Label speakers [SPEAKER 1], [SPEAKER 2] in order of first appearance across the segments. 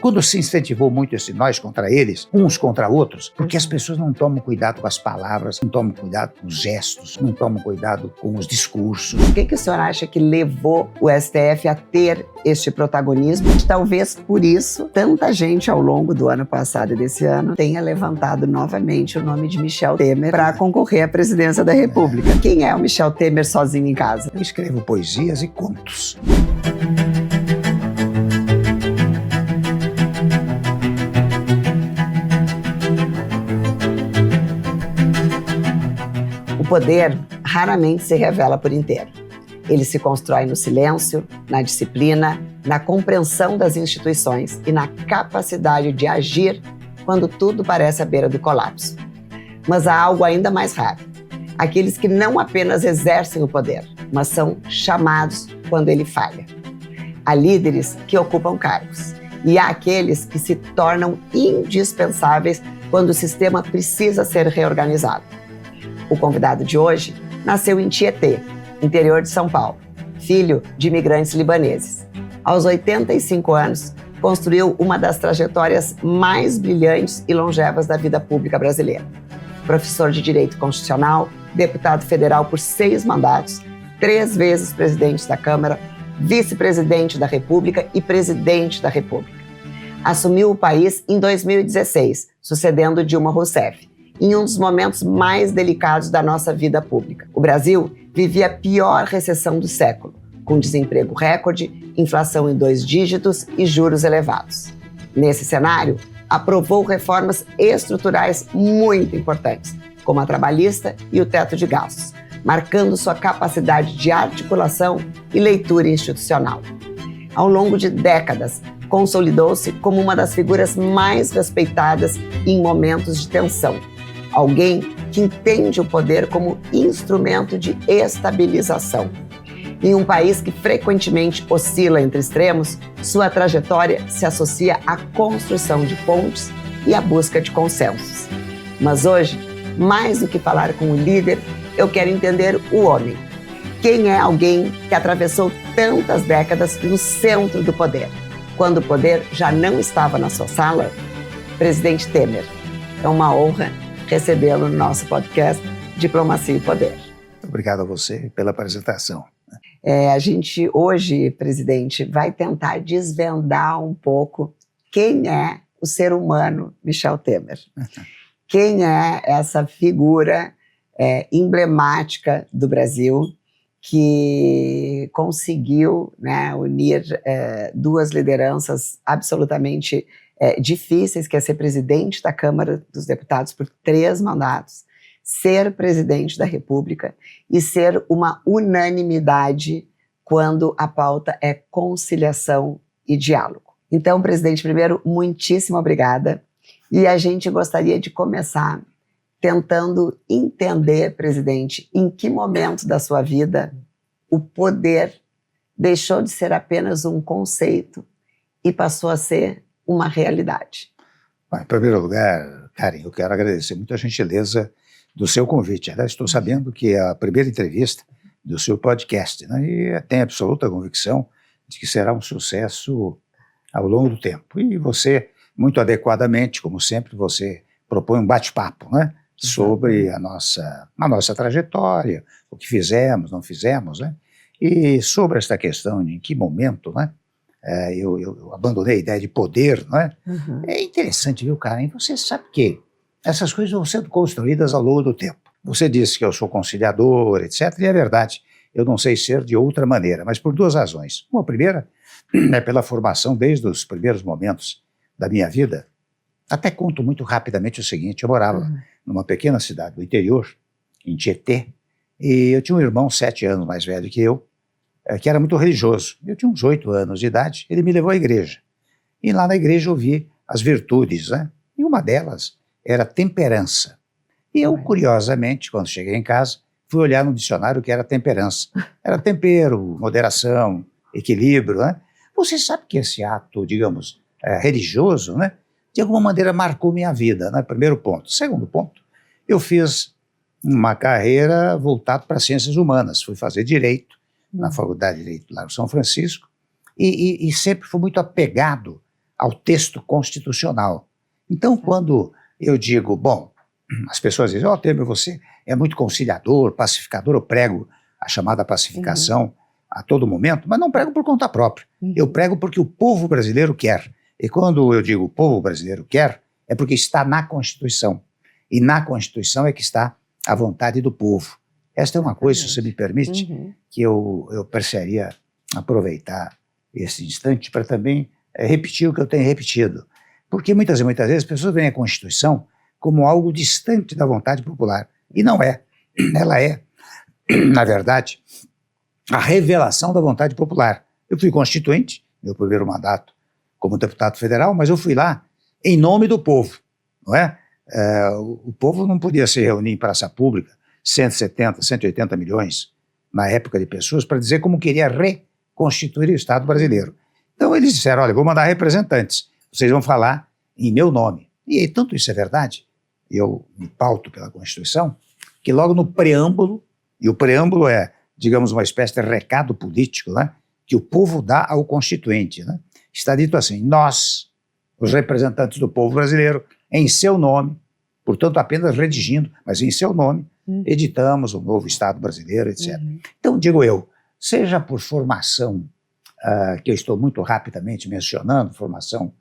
[SPEAKER 1] Quando se incentivou muito esse nós contra eles, uns contra outros, porque as pessoas não tomam cuidado com as palavras, não tomam cuidado com os gestos, não tomam cuidado com os discursos.
[SPEAKER 2] O que o senhor acha que levou o STF a ter este protagonismo? Talvez por isso, tanta gente ao longo do ano passado e desse ano tenha levantado novamente o nome de Michel Temer para concorrer à presidência da República. Quem é o Michel Temer sozinho em casa?
[SPEAKER 1] Eu escrevo poesias e contos.
[SPEAKER 2] O poder raramente se revela por inteiro. Ele se constrói no silêncio, na disciplina, na compreensão das instituições e na capacidade de agir quando tudo parece à beira do colapso. Mas há algo ainda mais raro. Aqueles que não apenas exercem o poder, mas são chamados quando ele falha. Há líderes que ocupam cargos e há aqueles que se tornam indispensáveis quando o sistema precisa ser reorganizado. O convidado de hoje nasceu em Tietê, interior de São Paulo, filho de imigrantes libaneses. Aos 85 anos, construiu uma das trajetórias mais brilhantes e longevas da vida pública brasileira. Professor de Direito Constitucional, deputado federal por 6 mandatos, 3 vezes presidente da Câmara, vice-presidente da República e presidente da República. Assumiu o país em 2016, sucedendo Dilma Rousseff, em um dos momentos mais delicados da nossa vida pública. O Brasil vivia a pior recessão do século, com desemprego recorde, inflação em 2 dígitos e juros elevados. Nesse cenário, aprovou reformas estruturais muito importantes, como a trabalhista e o teto de gastos, marcando sua capacidade de articulação e leitura institucional. Ao longo de décadas, consolidou-se como uma das figuras mais respeitadas em momentos de tensão. Alguém que entende o poder como instrumento de estabilização. Em um país que frequentemente oscila entre extremos, sua trajetória se associa à construção de pontes e à busca de consensos. Mas hoje, mais do que falar com o líder, eu quero entender o homem. Quem é alguém que atravessou tantas décadas no centro do poder, quando o poder já não estava na sua sala? Presidente Temer, é uma honra recebê-lo no nosso podcast Diplomacia e Poder.
[SPEAKER 1] Obrigado a você pela apresentação.
[SPEAKER 2] A gente hoje, presidente, vai tentar desvendar um pouco quem é o ser humano Michel Temer. Quem é essa figura emblemática do Brasil que conseguiu, né, unir 2 lideranças absolutamente difíceis, que é ser presidente da Câmara dos Deputados por 3 mandatos, ser presidente da República e ser uma unanimidade quando a pauta é conciliação e diálogo. Então, presidente, primeiro, muitíssimo obrigada. E a gente gostaria de começar tentando entender, presidente, em que momento da sua vida o poder deixou de ser apenas um conceito e passou a ser uma realidade.
[SPEAKER 1] Bom, em primeiro lugar, Karen, eu quero agradecer muito a gentileza do seu convite. Aliás, estou sabendo que é a primeira entrevista do seu podcast, né? E tenho absoluta convicção de que será um sucesso ao longo do tempo. E você, muito adequadamente, como sempre, você propõe um bate-papo, né? Sobre a nossa trajetória, o que fizemos, não fizemos, né? E sobre esta questão de em que momento, né? Eu abandonei a ideia de poder, né? É interessante, viu, Karen? Você sabe que essas coisas vão sendo construídas ao longo do tempo. Você disse que eu sou conciliador, etc., e é verdade, eu não sei ser de outra maneira, mas por 2 razões. Uma primeira é pela formação desde os primeiros momentos da minha vida. Até conto muito rapidamente o seguinte: eu morava numa pequena cidade do interior, em Tietê, e eu tinha um irmão 7 anos mais velho que eu, que era muito religioso. Eu tinha uns 8 anos de idade, ele me levou à igreja. E lá na igreja eu vi as virtudes, né? E uma delas era temperança. E eu, curiosamente, quando cheguei em casa, fui olhar no dicionário o que era temperança. Era tempero, moderação, equilíbrio, né? Você sabe que esse ato, digamos, religioso, né, de alguma maneira marcou minha vida, né? Primeiro ponto. Segundo ponto, eu fiz uma carreira voltada para ciências humanas. Fui fazer Direito na Faculdade de Direito lá no São Francisco e sempre fui muito apegado ao texto constitucional. Então, quando eu digo, bom, as pessoas dizem, Temer, você é muito conciliador, pacificador, eu prego a chamada pacificação a todo momento, mas não prego por conta própria. Eu prego porque o povo brasileiro quer. E quando eu digo o povo brasileiro quer, é porque está na Constituição. E na Constituição é que está a vontade do povo. Esta é uma coisa, se você me permite, que eu precisaria aproveitar esse instante para também repetir o que eu tenho repetido. Porque muitas vezes as pessoas veem a Constituição como algo distante da vontade popular. E não é. Ela é, na verdade, a revelação da vontade popular. Eu fui constituinte, meu primeiro mandato como deputado federal, mas eu fui lá em nome do povo, não é? O povo não podia se reunir em praça pública, 170, 180 milhões na época de pessoas, para dizer como queria reconstituir o Estado brasileiro. Então eles disseram, olha, vou mandar representantes, vocês vão falar em meu nome. E tanto isso é verdade, eu me pauto pela Constituição, que logo no preâmbulo, e o preâmbulo é, digamos, uma espécie de recado político, né, que o povo dá ao Constituinte, né, está dito assim, nós, os representantes do povo brasileiro, em seu nome, portanto apenas redigindo, mas em seu nome, editamos o novo Estado brasileiro, etc. Então, digo eu, seja por formação, que eu estou muito rapidamente mencionando, formação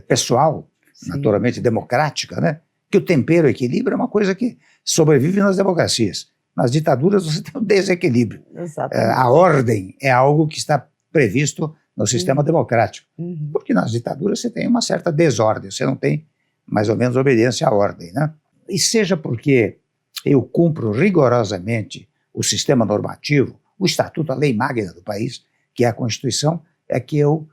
[SPEAKER 1] pessoal, naturalmente democrática, né? Que o tempero e o equilíbrio é uma coisa que sobrevive nas democracias. Nas ditaduras você tem um desequilíbrio. A ordem é algo que está previsto no sistema democrático. Porque nas ditaduras você tem uma certa desordem, você não tem mais ou menos obediência à ordem, né? E seja porque eu cumpro rigorosamente o sistema normativo, o estatuto, a lei magna do país, que é a Constituição, é que eu,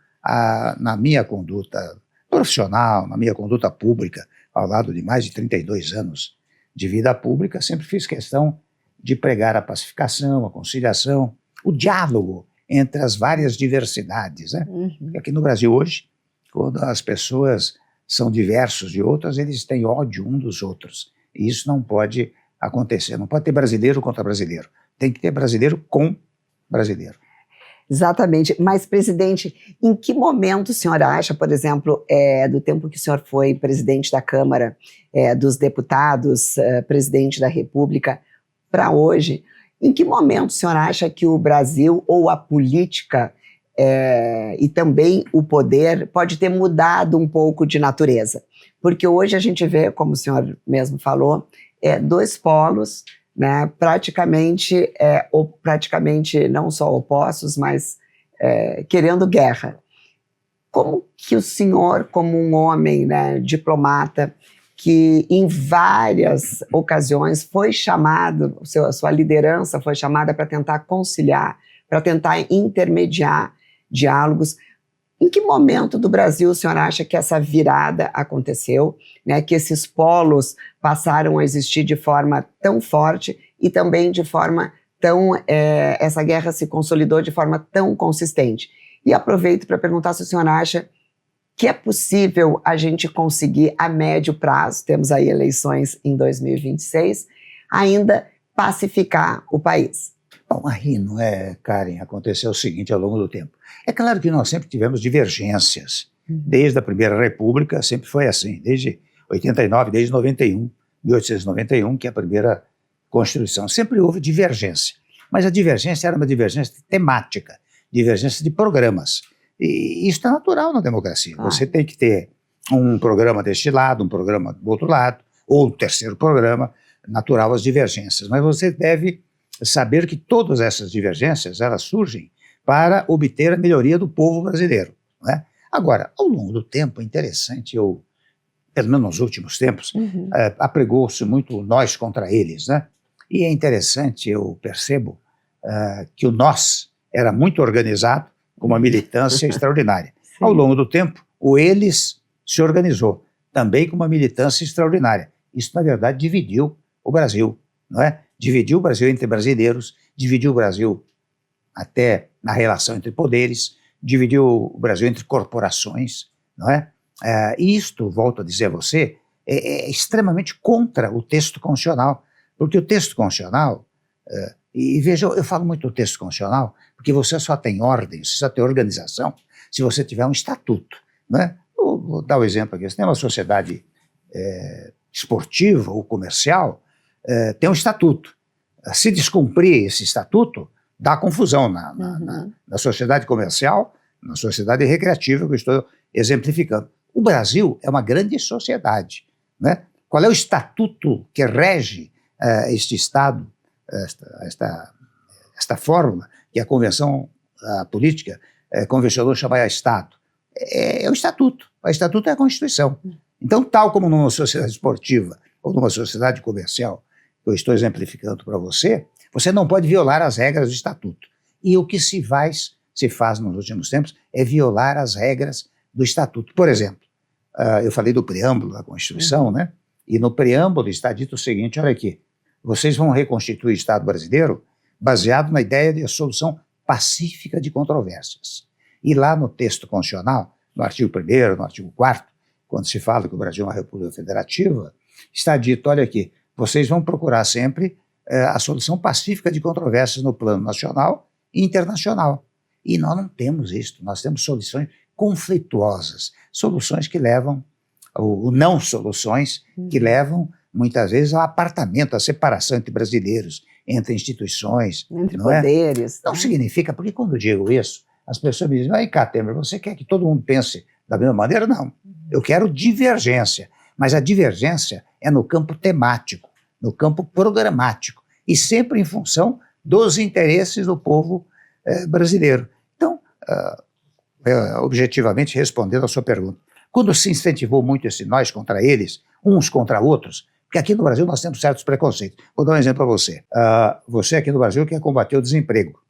[SPEAKER 1] na minha conduta profissional, na minha conduta pública, ao lado de mais de 32 anos de vida pública, sempre fiz questão de pregar a pacificação, a conciliação, o diálogo entre as várias diversidades, né? Aqui no Brasil hoje, quando as pessoas são diversos de outras, eles têm ódio um dos outros. E isso não pode acontecer. Não pode ter brasileiro contra brasileiro. Tem que ter brasileiro com brasileiro.
[SPEAKER 2] Exatamente. Mas, presidente, em que momento o senhor acha, por exemplo, do tempo que o senhor foi presidente da Câmara dos Deputados, presidente da República, para hoje, em que momento o senhor acha que o Brasil ou a política e também o poder pode ter mudado um pouco de natureza? Porque hoje a gente vê, como o senhor mesmo falou, dois polos, né, praticamente não só opostos, mas querendo guerra. Como que o senhor, como um homem, né, diplomata, que em várias ocasiões foi chamado, a sua liderança foi chamada para tentar conciliar, para tentar intermediar diálogos, em que momento do Brasil o senhor acha que essa virada aconteceu, né, que esses polos passaram a existir de forma tão forte e também de forma tão... essa guerra se consolidou de forma tão consistente? E aproveito para perguntar se o senhor acha que é possível a gente conseguir a médio prazo, temos aí eleições em 2026, ainda pacificar o país.
[SPEAKER 1] Bom, aí não é, Karen, aconteceu o seguinte ao longo do tempo. É claro que nós sempre tivemos divergências. Desde a Primeira República sempre foi assim, desde 89, desde 1891, que é a primeira Constituição. Sempre houve divergência. Mas a divergência era uma divergência temática, divergência de programas. E isso é natural na democracia. Você tem que ter um programa deste lado, um programa do outro lado, ou um terceiro programa, natural as divergências. Mas você deve saber que todas essas divergências, elas surgem para obter a melhoria do povo brasileiro, né? Agora, ao longo do tempo, é interessante, pelo menos nos últimos tempos, apregou-se muito nós contra eles, né? E é interessante, eu percebo que o nós era muito organizado, com uma militância extraordinária. Sim. Ao longo do tempo, o eles se organizou, também com uma militância extraordinária. Isso, na verdade, dividiu o Brasil, não é? Dividiu o Brasil entre brasileiros, dividiu o Brasil até na relação entre poderes, dividiu o Brasil entre corporações, não é? E isto, volto a dizer a você, é extremamente contra o texto constitucional, porque o texto constitucional, e veja, eu falo muito do texto constitucional, porque você só tem ordem, você só tem organização, se você tiver um estatuto, não é? vou dar o exemplo aqui, você tem uma sociedade esportiva ou comercial, tem um estatuto. Se descumprir esse estatuto, dá confusão na sociedade comercial, na sociedade recreativa que eu estou exemplificando. O Brasil é uma grande sociedade, né? Qual é o estatuto que rege este Estado, esta forma que a Convenção Política convencionou chamar Estado? É o Estatuto. O Estatuto é a Constituição. Então, tal como numa sociedade esportiva ou numa sociedade comercial, que eu estou exemplificando para você, você não pode violar as regras do Estatuto. E o que se faz nos últimos tempos é violar as regras do Estatuto. Por exemplo, eu falei do preâmbulo da Constituição, né? E no preâmbulo está dito o seguinte, olha aqui, vocês vão reconstituir o Estado brasileiro baseado na ideia de solução pacífica de controvérsias. E lá no texto constitucional, no artigo 1º, no artigo 4º, quando se fala que o Brasil é uma república federativa, está dito, olha aqui, vocês vão procurar sempre a solução pacífica de controvérsias no plano nacional e internacional. E nós não temos isso, nós temos soluções conflituosas, soluções que levam, ou não soluções, que levam muitas vezes ao apartamento, à separação entre brasileiros, entre instituições.
[SPEAKER 2] Entre
[SPEAKER 1] não
[SPEAKER 2] poderes.
[SPEAKER 1] Não significa, porque quando eu digo isso, as pessoas me dizem, aí cá, Temer, você quer que todo mundo pense da mesma maneira? Não, eu quero divergência, mas a divergência é no campo temático, no campo programático, e sempre em função dos interesses do povo brasileiro. Então, objetivamente respondendo a sua pergunta, quando se incentivou muito esse nós contra eles, uns contra outros, porque aqui no Brasil nós temos certos preconceitos. Vou dar um exemplo para você. Você aqui no Brasil quer combater o desemprego.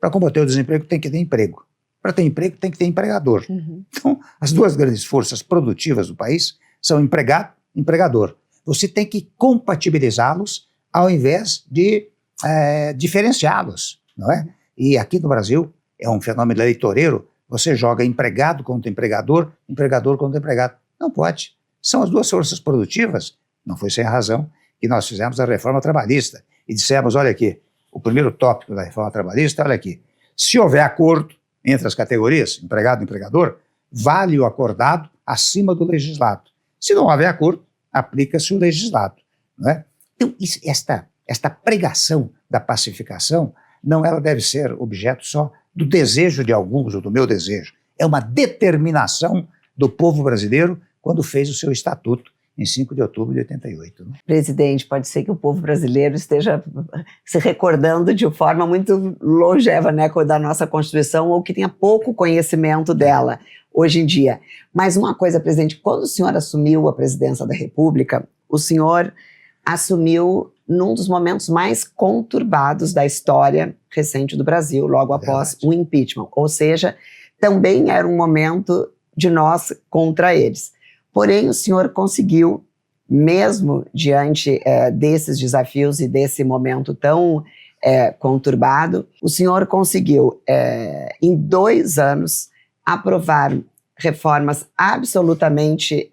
[SPEAKER 1] Para combater o desemprego tem que ter emprego. Para ter emprego tem que ter empregador. Então, as duas grandes forças produtivas do país são empregado e empregador. Você tem que compatibilizá-los ao invés de diferenciá-los, não é? E aqui no Brasil é um fenômeno eleitoreiro, você joga empregado contra empregador, empregador contra empregado. Não pode. São as duas forças produtivas. Não foi sem razão que nós fizemos a reforma trabalhista e dissemos, olha aqui, o primeiro tópico da reforma trabalhista, olha aqui, se houver acordo entre as categorias, empregado e empregador, vale o acordado acima do legislado. Se não houver acordo, aplica-se o legislado, não é? Então, esta pregação da pacificação, não ela deve ser objeto só do desejo de alguns ou do meu desejo. É uma determinação do povo brasileiro quando fez o seu estatuto em 5 de outubro de 88. Né?
[SPEAKER 2] Presidente, pode ser que o povo brasileiro esteja se recordando de forma muito longeva, né, da nossa Constituição, ou que tenha pouco conhecimento dela hoje em dia. Mas uma coisa, presidente, quando o senhor assumiu a presidência da República, o senhor assumiu num dos momentos mais conturbados da história recente do Brasil, logo após o impeachment. Ou seja, também era um momento de nós contra eles. Porém, o senhor conseguiu, mesmo diante desses desafios e desse momento tão conturbado, o senhor conseguiu, em 2 anos, aprovar reformas absolutamente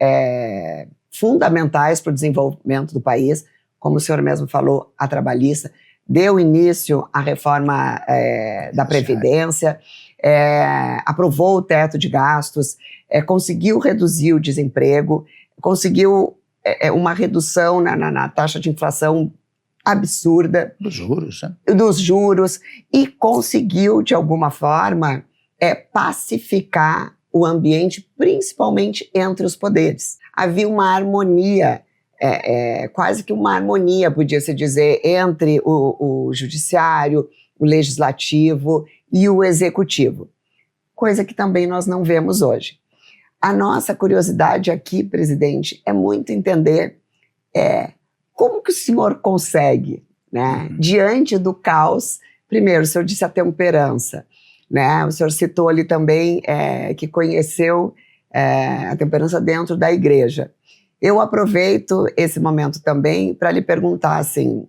[SPEAKER 2] fundamentais para o desenvolvimento do país, como o senhor mesmo falou, a trabalhista, deu início à reforma da Previdência, aprovou o teto de gastos, conseguiu reduzir o desemprego, conseguiu uma redução na taxa de inflação absurda.
[SPEAKER 1] Dos juros, né?
[SPEAKER 2] Dos juros, e conseguiu, de alguma forma, pacificar o ambiente, principalmente entre os poderes. Havia uma harmonia, quase que uma harmonia, podia-se dizer, entre o judiciário, o legislativo e o executivo, coisa que também nós não vemos hoje. A nossa curiosidade aqui, presidente, é muito entender como que o senhor consegue, né, diante do caos. Primeiro, o senhor disse a temperança, né? O senhor citou ali também que conheceu a temperança dentro da igreja. Eu aproveito esse momento também para lhe perguntar assim,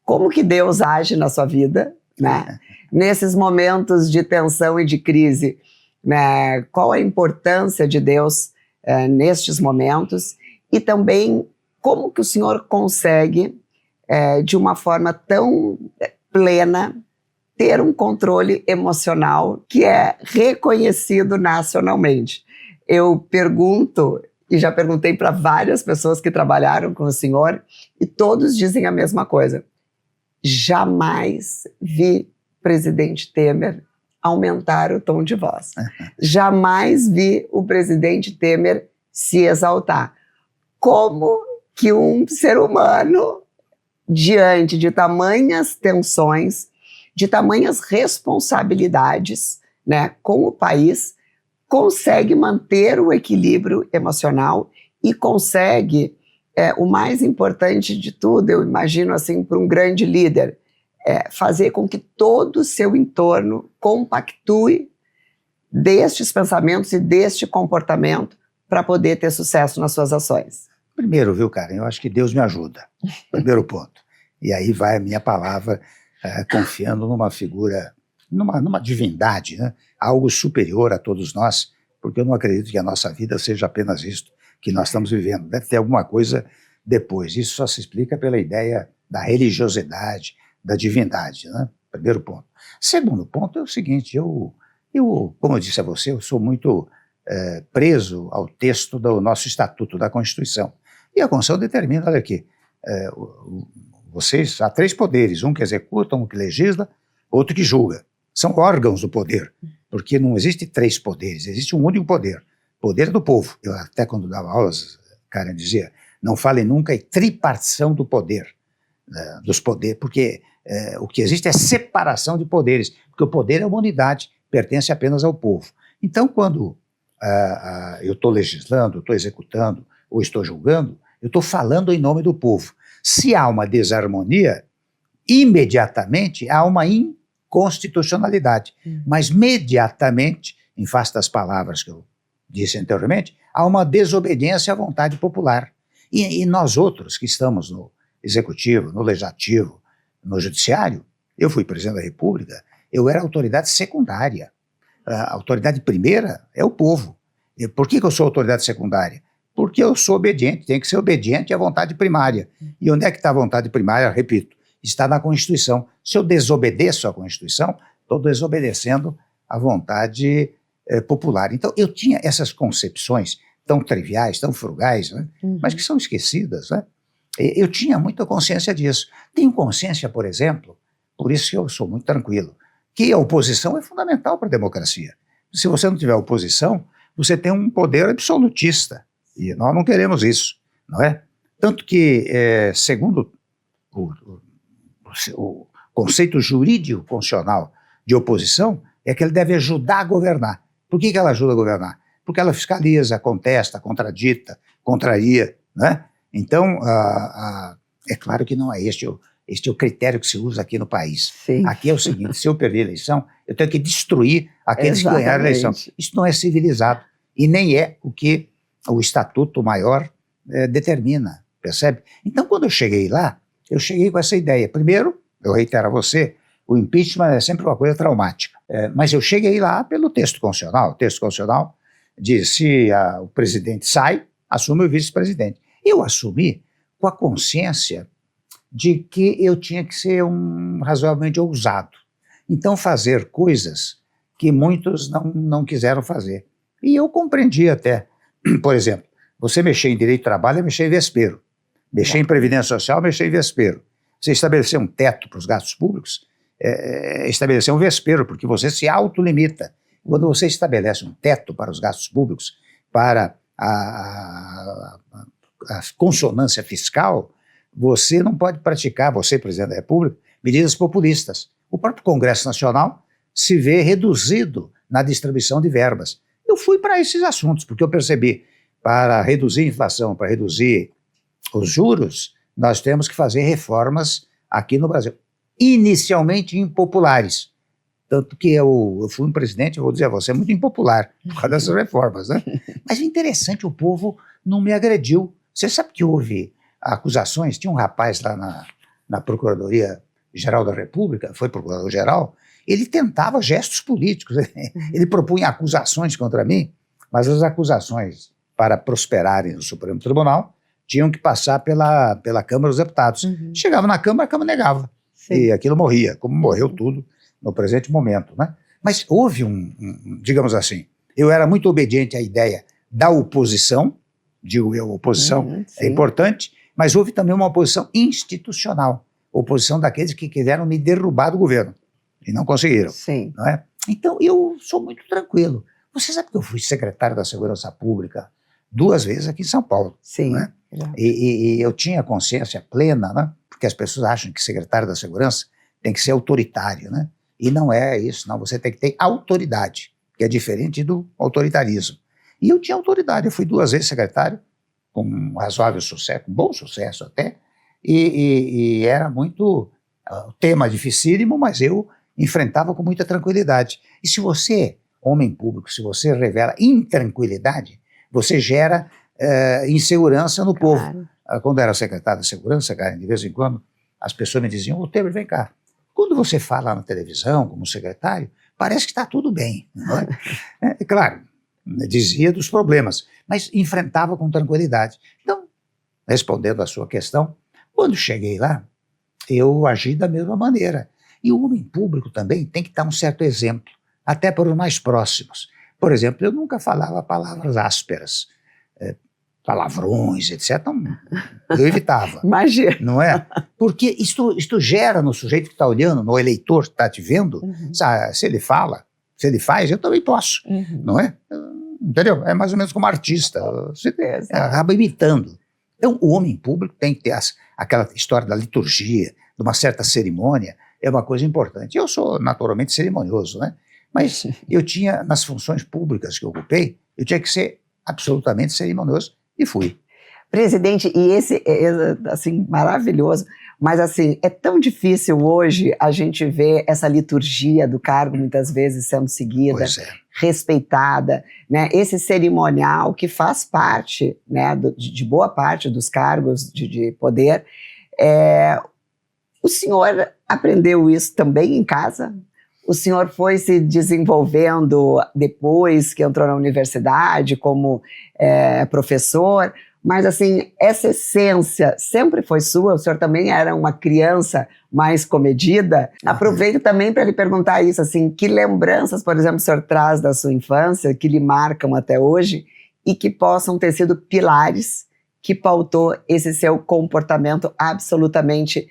[SPEAKER 2] como que Deus age na sua vida, né? Nesses momentos de tensão e de crise, né? Qual a importância de Deus nestes momentos, e também como que o senhor consegue, de uma forma tão plena, ter um controle emocional que é reconhecido nacionalmente. Eu pergunto, e já perguntei para várias pessoas que trabalharam com o senhor, e todos dizem a mesma coisa. Jamais vi o presidente Temer aumentar o tom de voz. Jamais vi o presidente Temer se exaltar. Como que um ser humano, diante de tamanhas tensões, de tamanhas responsabilidades, né, com o país, consegue manter o equilíbrio emocional e consegue, o mais importante de tudo, eu imagino assim, para um grande líder, fazer com que todo o seu entorno compactue destes pensamentos e deste comportamento para poder ter sucesso nas suas ações.
[SPEAKER 1] Primeiro, viu, Karen, eu acho que Deus me ajuda. Primeiro ponto. E aí vai a minha palavra, confiando numa figura, numa divindade, né? Algo superior a todos nós, porque eu não acredito que a nossa vida seja apenas isto que nós estamos vivendo. Deve ter alguma coisa depois. Isso só se explica pela ideia da religiosidade, da divindade, né? Primeiro ponto. Segundo ponto é o seguinte, eu como eu disse a você, eu sou muito preso ao texto do nosso Estatuto da Constituição. E a Constituição determina, olha aqui, vocês, há 3 poderes, um que executa, um que legisla, outro que julga. São órgãos do poder, porque não existe 3 poderes, existe um único poder, poder do povo. Eu até quando dava aulas, Karen dizia, não falem nunca em tripartição do poder, dos poderes, porque o que existe é separação de poderes, porque o poder é uma unidade, pertence apenas ao povo. Então, quando eu estou legislando, estou executando ou estou julgando, eu estou falando em nome do povo. Se há uma desarmonia, imediatamente há uma inconstitucionalidade, mas imediatamente, em face das palavras que eu disse anteriormente, há uma desobediência à vontade popular. E nós outros que estamos no executivo, no legislativo, no judiciário, eu fui presidente da República, eu era autoridade secundária. A autoridade primeira é o povo. E por que eu sou autoridade secundária? Porque eu sou obediente, tenho que ser obediente à vontade primária. E onde é que está a vontade primária? Repito, está na Constituição. Se eu desobedeço à Constituição, estou desobedecendo à vontade popular. Então, eu tinha essas concepções tão triviais, tão frugais, né? Mas que são esquecidas, né? Eu tinha muita consciência disso. Tenho consciência, por exemplo, por isso que eu sou muito tranquilo, que a oposição é fundamental para a democracia. Se você não tiver oposição, você tem um poder absolutista, e nós não queremos isso, não é? Tanto que, segundo o conceito jurídico constitucional de oposição, é que ele deve ajudar a governar. Por que ela ajuda a governar? Porque ela fiscaliza, contesta, contradita, contraria, né? Então, é claro que não é este é o critério que se usa aqui no país.
[SPEAKER 2] Sim.
[SPEAKER 1] Aqui é o seguinte, se eu perder a eleição, eu tenho que destruir aqueles que ganharam a eleição. Isso não é civilizado e nem é o que o Estatuto Maior determina, percebe? Então, quando eu cheguei lá, eu cheguei com essa ideia. Primeiro, eu reitero a você, o impeachment é sempre uma coisa traumática, mas eu cheguei lá pelo texto constitucional. O texto constitucional diz, se o presidente sai, assume o vice-presidente. Eu assumi com a consciência de que eu tinha que ser razoavelmente ousado. Então, fazer coisas que muitos não quiseram fazer. E eu compreendi até. Por exemplo, você mexer em direito do trabalho é mexer em vespeiro. Mexer em previdência social é mexer em vespeiro. Você estabelecer um teto para os gastos públicos é estabelecer um vespeiro, porque você se autolimita. Quando você estabelece um teto para os gastos públicos, para a consonância fiscal, você não pode praticar, você, presidente da República, medidas populistas. O próprio Congresso Nacional se vê reduzido na distribuição de verbas. Eu fui para esses assuntos, porque eu percebi, para reduzir a inflação, para reduzir os juros, nós temos que fazer reformas aqui no Brasil, inicialmente impopulares. Tanto que eu fui um presidente, eu vou dizer a você, muito impopular por causa dessas reformas, né? Mas o interessante, o povo não me agrediu. Você sabe que houve acusações, tinha um rapaz lá na Procuradoria-Geral da República, foi procurador-geral, ele tentava gestos políticos, ele propunha acusações contra mim, mas as acusações, para prosperarem no Supremo Tribunal, tinham que passar pela Câmara dos Deputados. Chegava na Câmara, a Câmara negava. Sim. E aquilo morria, como morreu tudo no presente momento, né? Mas houve digamos assim, eu era muito obediente à ideia da oposição, digo eu, oposição é importante, mas houve também uma oposição institucional, oposição daqueles que quiseram me derrubar do governo, e não conseguiram.
[SPEAKER 2] Sim.
[SPEAKER 1] Não é? Então, eu sou muito tranquilo. Você sabe que eu fui secretário da Segurança Pública 2 vezes aqui em São Paulo.
[SPEAKER 2] Sim.
[SPEAKER 1] Não é? E eu tinha consciência plena, né? Porque as pessoas acham que secretário da Segurança tem que ser autoritário, né? E não é isso, não. Você tem que ter autoridade, que é diferente do autoritarismo. E eu tinha autoridade, eu fui 2 vezes secretário, com um razoável sucesso, com bom sucesso até, e era muito tema dificílimo, mas eu enfrentava com muita tranquilidade. E se você, homem público, se você revela intranquilidade, você gera insegurança no povo. Quando eu era secretário de Segurança, Karen, de vez em quando, as pessoas me diziam, ô Temer, vem cá, quando você fala na televisão como secretário, parece que está tudo bem. Não é? Claro, dizia dos problemas, mas enfrentava com tranquilidade. Então, respondendo à sua questão, quando cheguei lá, eu agi da mesma maneira. E o homem público também tem que dar um certo exemplo, até para os mais próximos. Por exemplo, eu nunca falava palavras ásperas, palavrões, etc. Eu evitava.
[SPEAKER 2] Imagina.
[SPEAKER 1] Não é? Porque isto gera no sujeito que está olhando, no eleitor que está te vendo, sabe, se ele fala, se ele faz, eu também posso. Não é? Entendeu? É mais ou menos como artista. Você acaba imitando. Então, o homem público tem que ter aquela história da liturgia, de uma certa cerimônia, é uma coisa importante. Eu sou naturalmente cerimonioso, né? Mas eu tinha, nas funções públicas que eu ocupei, eu tinha que ser absolutamente cerimonioso e fui.
[SPEAKER 2] Presidente, e esse é assim, maravilhoso, mas assim, é tão difícil hoje a gente ver essa liturgia do cargo muitas vezes sendo seguida, respeitada, né? Esse cerimonial que faz parte, né, de boa parte dos cargos de poder. O senhor aprendeu isso também em casa? O senhor foi se desenvolvendo depois que entrou na universidade como professor, mas assim, essa essência sempre foi sua? O senhor também era uma criança mais comedida? Aproveito também para lhe perguntar isso, assim, que lembranças, por exemplo, o senhor traz da sua infância, que lhe marcam até hoje, e que possam ter sido pilares que pautou esse seu comportamento absolutamente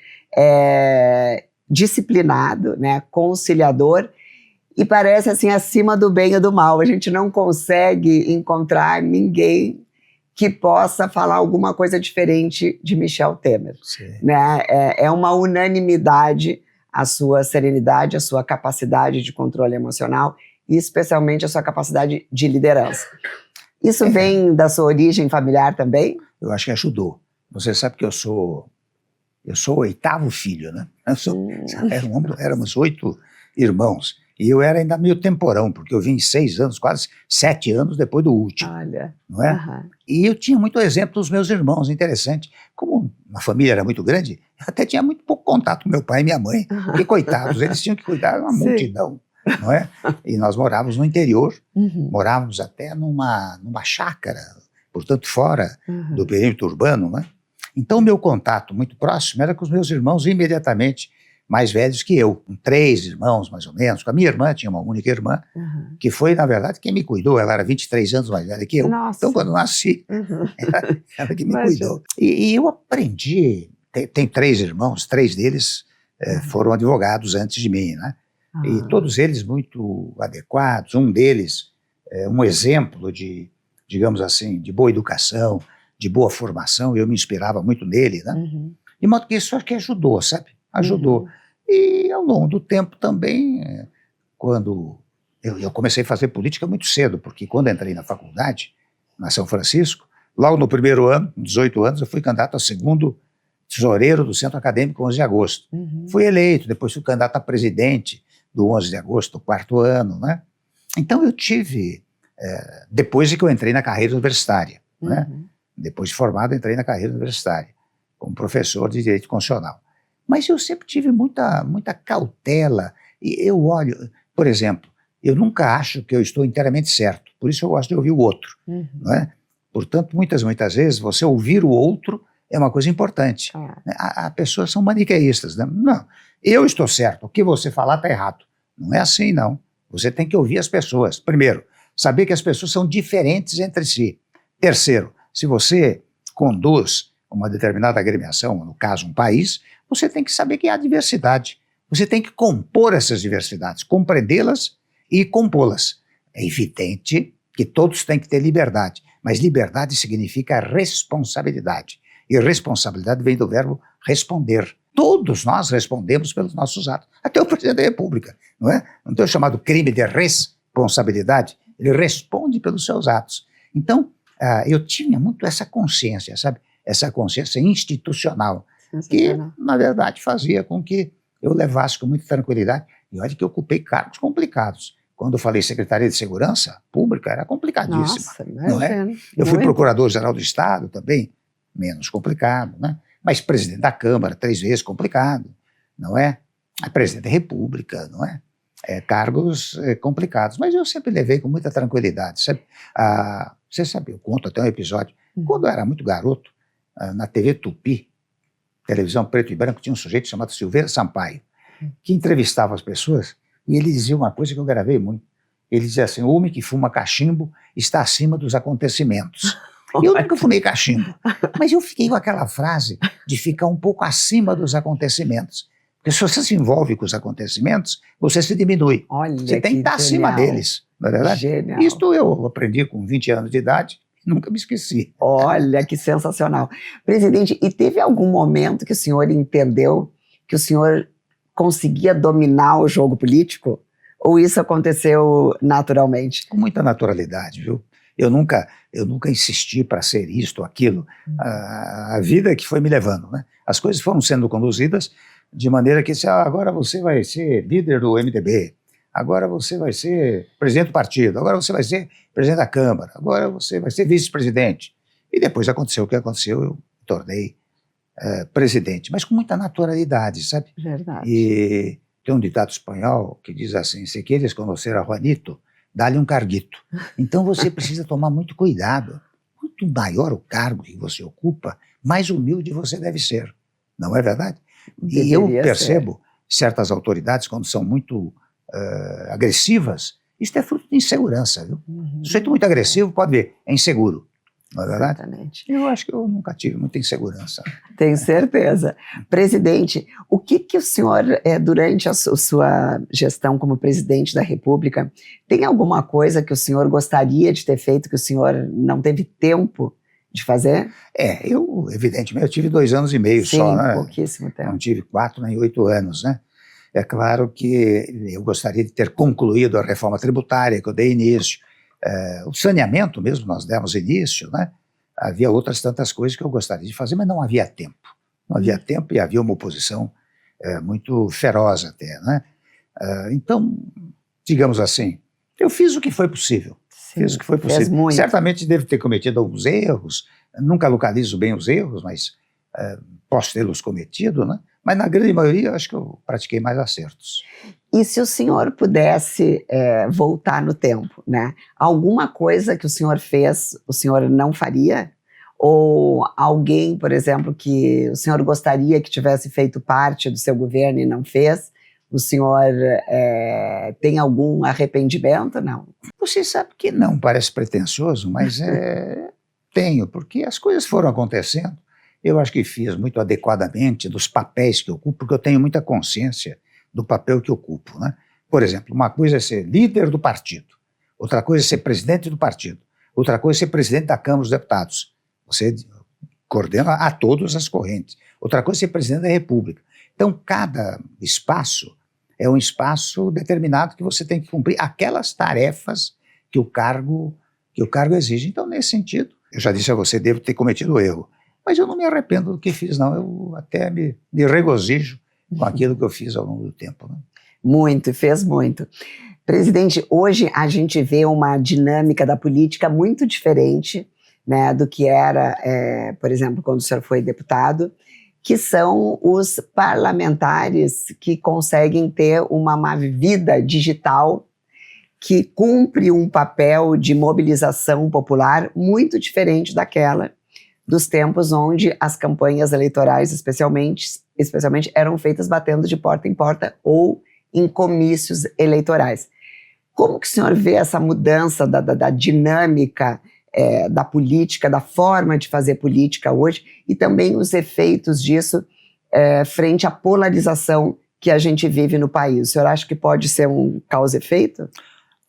[SPEAKER 2] disciplinado, né, conciliador, e parece assim acima do bem e do mal. A gente não consegue encontrar ninguém que possa falar alguma coisa diferente de Michel Temer. Né? É uma unanimidade a sua serenidade, a sua capacidade de controle emocional e especialmente a sua capacidade de liderança. Isso vem da sua origem familiar também? Eu acho que ajudou. Você sabe que eu sou o 8º filho, né?
[SPEAKER 1] Éramos 8 irmãos. E eu era ainda meio temporão, porque eu vim 6 anos, quase 7 anos depois do último.
[SPEAKER 2] Olha.
[SPEAKER 1] Não é? E eu tinha muito exemplo dos meus irmãos, interessante. Como a família era muito grande, eu até tinha muito pouco contato com meu pai e minha mãe. Porque, coitados, eles tinham que cuidar de uma multidão, não é? E nós morávamos no interior, morávamos até numa chácara, portanto fora do perímetro urbano, né? Então, o meu contato muito próximo era com os meus irmãos imediatamente mais velhos que eu, com 3 irmãos, mais ou menos. Com a minha irmã, tinha uma única irmã, que foi, na verdade, quem me cuidou. Ela era 23 anos mais velha que eu.
[SPEAKER 2] Nossa.
[SPEAKER 1] Então, quando eu nasci, ela que me cuidou. E eu aprendi, tenho 3 irmãos, 3 deles foram advogados antes de mim, né? E todos eles muito adequados, um deles um exemplo de, digamos assim, de boa educação, de boa formação, eu me inspirava muito nele, né? De modo que isso acho que ajudou, sabe? Ajudou. E ao longo do tempo também, quando eu comecei a fazer política muito cedo, porque quando entrei na faculdade, na São Francisco, logo no primeiro ano, 18 anos, eu fui candidato a 2º tesoureiro do Centro Acadêmico 11 de Agosto. Fui eleito, depois fui candidato a presidente do 11 de Agosto, do 4º ano, né? Então eu tive, depois de que eu entrei na carreira universitária, né? Depois de formado, entrei na carreira universitária, como professor de Direito Constitucional. Mas eu sempre tive muita cautela. E eu olho, por exemplo, eu nunca acho que eu estou inteiramente certo, por isso eu gosto de ouvir o outro. Não é? Portanto, muitas vezes, você ouvir o outro é uma coisa importante. As pessoas são maniqueístas, né? Não, eu estou certo, o que você falar está errado. Não é assim, não. Você tem que ouvir as pessoas. Primeiro, Saber que as pessoas são diferentes entre si. Terceiro, se você conduz uma determinada agremiação, no caso um país, você tem que saber que há diversidade. Você tem que compor essas diversidades, compreendê-las e compô-las. É evidente que todos têm que ter liberdade, mas liberdade significa responsabilidade. E responsabilidade vem do verbo responder. Todos nós respondemos pelos nossos atos. Até o presidente da República, não é? Não tem o chamado crime de responsabilidade. Ele responde pelos seus atos. Então, eu tinha muito essa consciência, sabe? Essa consciência institucional, que, na verdade, fazia com que eu levasse com muita tranquilidade. E olha que eu ocupei cargos complicados. Quando eu falei Secretaria de Segurança Pública, era complicadíssima.
[SPEAKER 2] Nossa,
[SPEAKER 1] não é? Eu fui Procurador-Geral do Estado também, menos complicado, né? Mas presidente da Câmara, 3 vezes, complicado, não é? Presidente da República, não é? Cargos complicados. Mas eu sempre levei com muita tranquilidade, sabe? Você sabe, eu conto até um episódio. Quando eu era muito garoto, na TV Tupi, televisão preto e branco, tinha um sujeito chamado Silveira Sampaio, que entrevistava as pessoas e ele dizia uma coisa que eu gravei muito. Ele dizia assim: o homem que fuma cachimbo está acima dos acontecimentos. Eu nunca fumei cachimbo, mas eu fiquei com aquela frase de ficar um pouco acima dos acontecimentos. Porque se você se envolve com os acontecimentos, você se diminui.
[SPEAKER 2] Olha,
[SPEAKER 1] você tem que estar acima deles, não é verdade?
[SPEAKER 2] Genial.
[SPEAKER 1] Isto eu aprendi com 20 anos de idade, nunca me esqueci.
[SPEAKER 2] Olha, que sensacional. Presidente, e teve algum momento que o senhor entendeu que o senhor conseguia dominar o jogo político? Ou isso aconteceu naturalmente?
[SPEAKER 1] Com muita naturalidade, viu? Eu nunca insisti para ser isto ou aquilo. A vida que foi me levando, né? As coisas foram sendo conduzidas de maneira que, agora você vai ser líder do MDB, agora você vai ser presidente do partido, agora você vai ser presidente da Câmara, agora você vai ser vice-presidente. E depois aconteceu o que aconteceu, eu me tornei presidente, mas com muita naturalidade, sabe?
[SPEAKER 2] Verdade.
[SPEAKER 1] E tem um ditado espanhol que diz assim: se queres conhecer a Juanito, dá-lhe um carguito. Então você precisa tomar muito cuidado. Quanto maior o cargo que você ocupa, mais humilde você deve ser. Não é verdade? E eu percebo certas autoridades, quando são muito agressivas, isso é fruto de insegurança, viu? Um sujeito muito agressivo, pode ver, é inseguro. Não é verdade?
[SPEAKER 2] Exatamente.
[SPEAKER 1] Eu acho que eu nunca tive muita insegurança.
[SPEAKER 2] Tenho certeza. Presidente, o que o senhor, durante a sua gestão como presidente da República, tem alguma coisa que o senhor gostaria de ter feito que o senhor não teve tempo de fazer?
[SPEAKER 1] Evidentemente, eu tive 2 anos e meio
[SPEAKER 2] Sim,
[SPEAKER 1] só, né?
[SPEAKER 2] Pouquíssimo tempo.
[SPEAKER 1] Não tive 4 nem 8 anos, né? É claro que eu gostaria de ter concluído a reforma tributária que eu dei início. O saneamento mesmo, nós demos início, né? Havia outras tantas coisas que eu gostaria de fazer, mas não havia tempo. Não havia tempo e havia uma oposição muito feroz até, né? Então, digamos assim, eu fiz o que foi possível.
[SPEAKER 2] Sim,
[SPEAKER 1] fiz o que foi possível.
[SPEAKER 2] fez muito.
[SPEAKER 1] Certamente devo ter cometido alguns erros, nunca localizo bem os erros, mas posso tê-los cometido, né? Mas na grande maioria, acho que eu pratiquei mais acertos.
[SPEAKER 2] E se o senhor pudesse voltar no tempo, né? Alguma coisa que o senhor fez, o senhor não faria? Ou alguém, por exemplo, que o senhor gostaria que tivesse feito parte do seu governo e não fez? O senhor tem algum arrependimento? Não.
[SPEAKER 1] Você sabe que não, parece pretensioso, mas tenho, porque as coisas foram acontecendo. Eu acho que fiz muito adequadamente dos papéis que eu ocupo, porque eu tenho muita consciência do papel que eu ocupo, né? Por exemplo, uma coisa é ser líder do partido, outra coisa é ser presidente do partido, outra coisa é ser presidente da Câmara dos Deputados. Você coordena a todas as correntes. Outra coisa é ser presidente da República. Então, cada espaço é um espaço determinado que você tem que cumprir aquelas tarefas que o cargo exige. Então, nesse sentido, eu já disse a você, devo ter cometido erro. Mas eu não me arrependo do que fiz, não. Eu até me regozijo com aquilo que eu fiz ao longo do tempo, né?
[SPEAKER 2] Muito, fez muito. Presidente, hoje a gente vê uma dinâmica da política muito diferente, né, do que era, por exemplo, quando o senhor foi deputado, que são os parlamentares que conseguem ter uma vida digital que cumpre um papel de mobilização popular muito diferente daquela dos tempos onde as campanhas eleitorais, especialmente eram feitas batendo de porta em porta ou em comícios eleitorais. Como que o senhor vê essa mudança da dinâmica da política, da forma de fazer política hoje e também os efeitos disso frente à polarização que a gente vive no país? O senhor acha que pode ser um causa e efeito?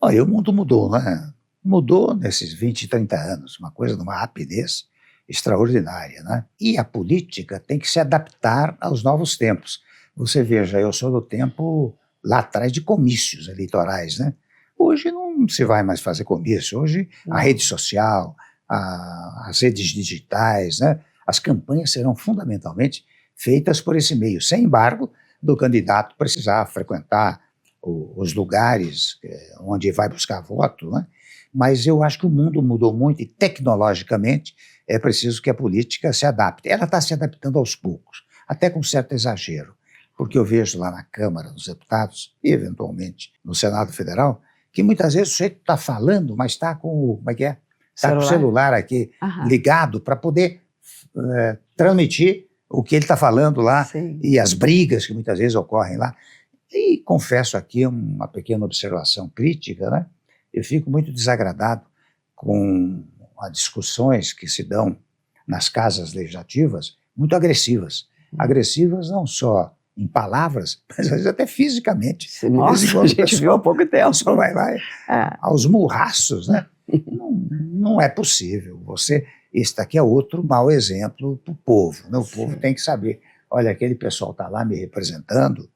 [SPEAKER 1] Olha, o mundo mudou, né? Mudou nesses 20, 30 anos, uma coisa de uma rapidez extraordinária, né? E a política tem que se adaptar aos novos tempos. Você veja, eu sou do tempo lá atrás de comícios eleitorais, né? Hoje não se vai mais fazer comício, hoje a rede social, as redes digitais, né? As campanhas serão fundamentalmente feitas por esse meio, sem embargo do candidato precisar frequentar os lugares onde vai buscar voto, né? Mas eu acho que o mundo mudou muito e tecnologicamente é preciso que a política se adapte. Ela está se adaptando aos poucos, até com certo exagero, porque eu vejo lá na Câmara dos Deputados e eventualmente no Senado Federal que muitas vezes o sujeito está falando, mas está com Está com o celular aqui ligado para poder transmitir o que ele está falando lá. Sim. E as brigas que muitas vezes ocorrem lá. E confesso aqui uma pequena observação crítica, né? Eu fico muito desagradado com as discussões que se dão nas casas legislativas, muito agressivas. Agressivas não só em palavras, mas às vezes até fisicamente.
[SPEAKER 2] Nossa, a gente viu há pouco tempo.
[SPEAKER 1] Só vai lá aos murraços, né? Não é possível. Esse daqui é outro mau exemplo para o povo, né? O povo tem que saber, olha, aquele pessoal está lá me representando,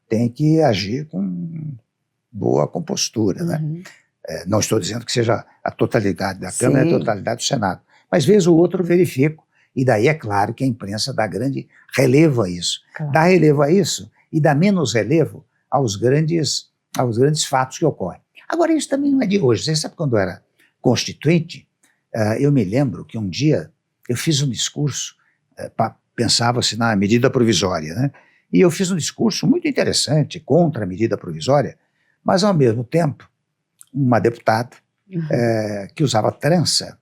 [SPEAKER 1] tem que agir com boa compostura, né? Não estou dizendo que seja a totalidade da Câmara e a totalidade do Senado, mas vez ou outro verifico, e daí é claro que a imprensa dá grande relevo a isso. Claro. Dá relevo a isso e dá menos relevo aos grandes fatos que ocorrem. Agora, isso também não é de hoje. Você sabe, quando eu era constituinte, eu me lembro que um dia eu fiz um discurso, pensava-se na medida provisória, né? E eu fiz um discurso muito interessante contra a medida provisória, mas ao mesmo tempo, uma deputada que usava trança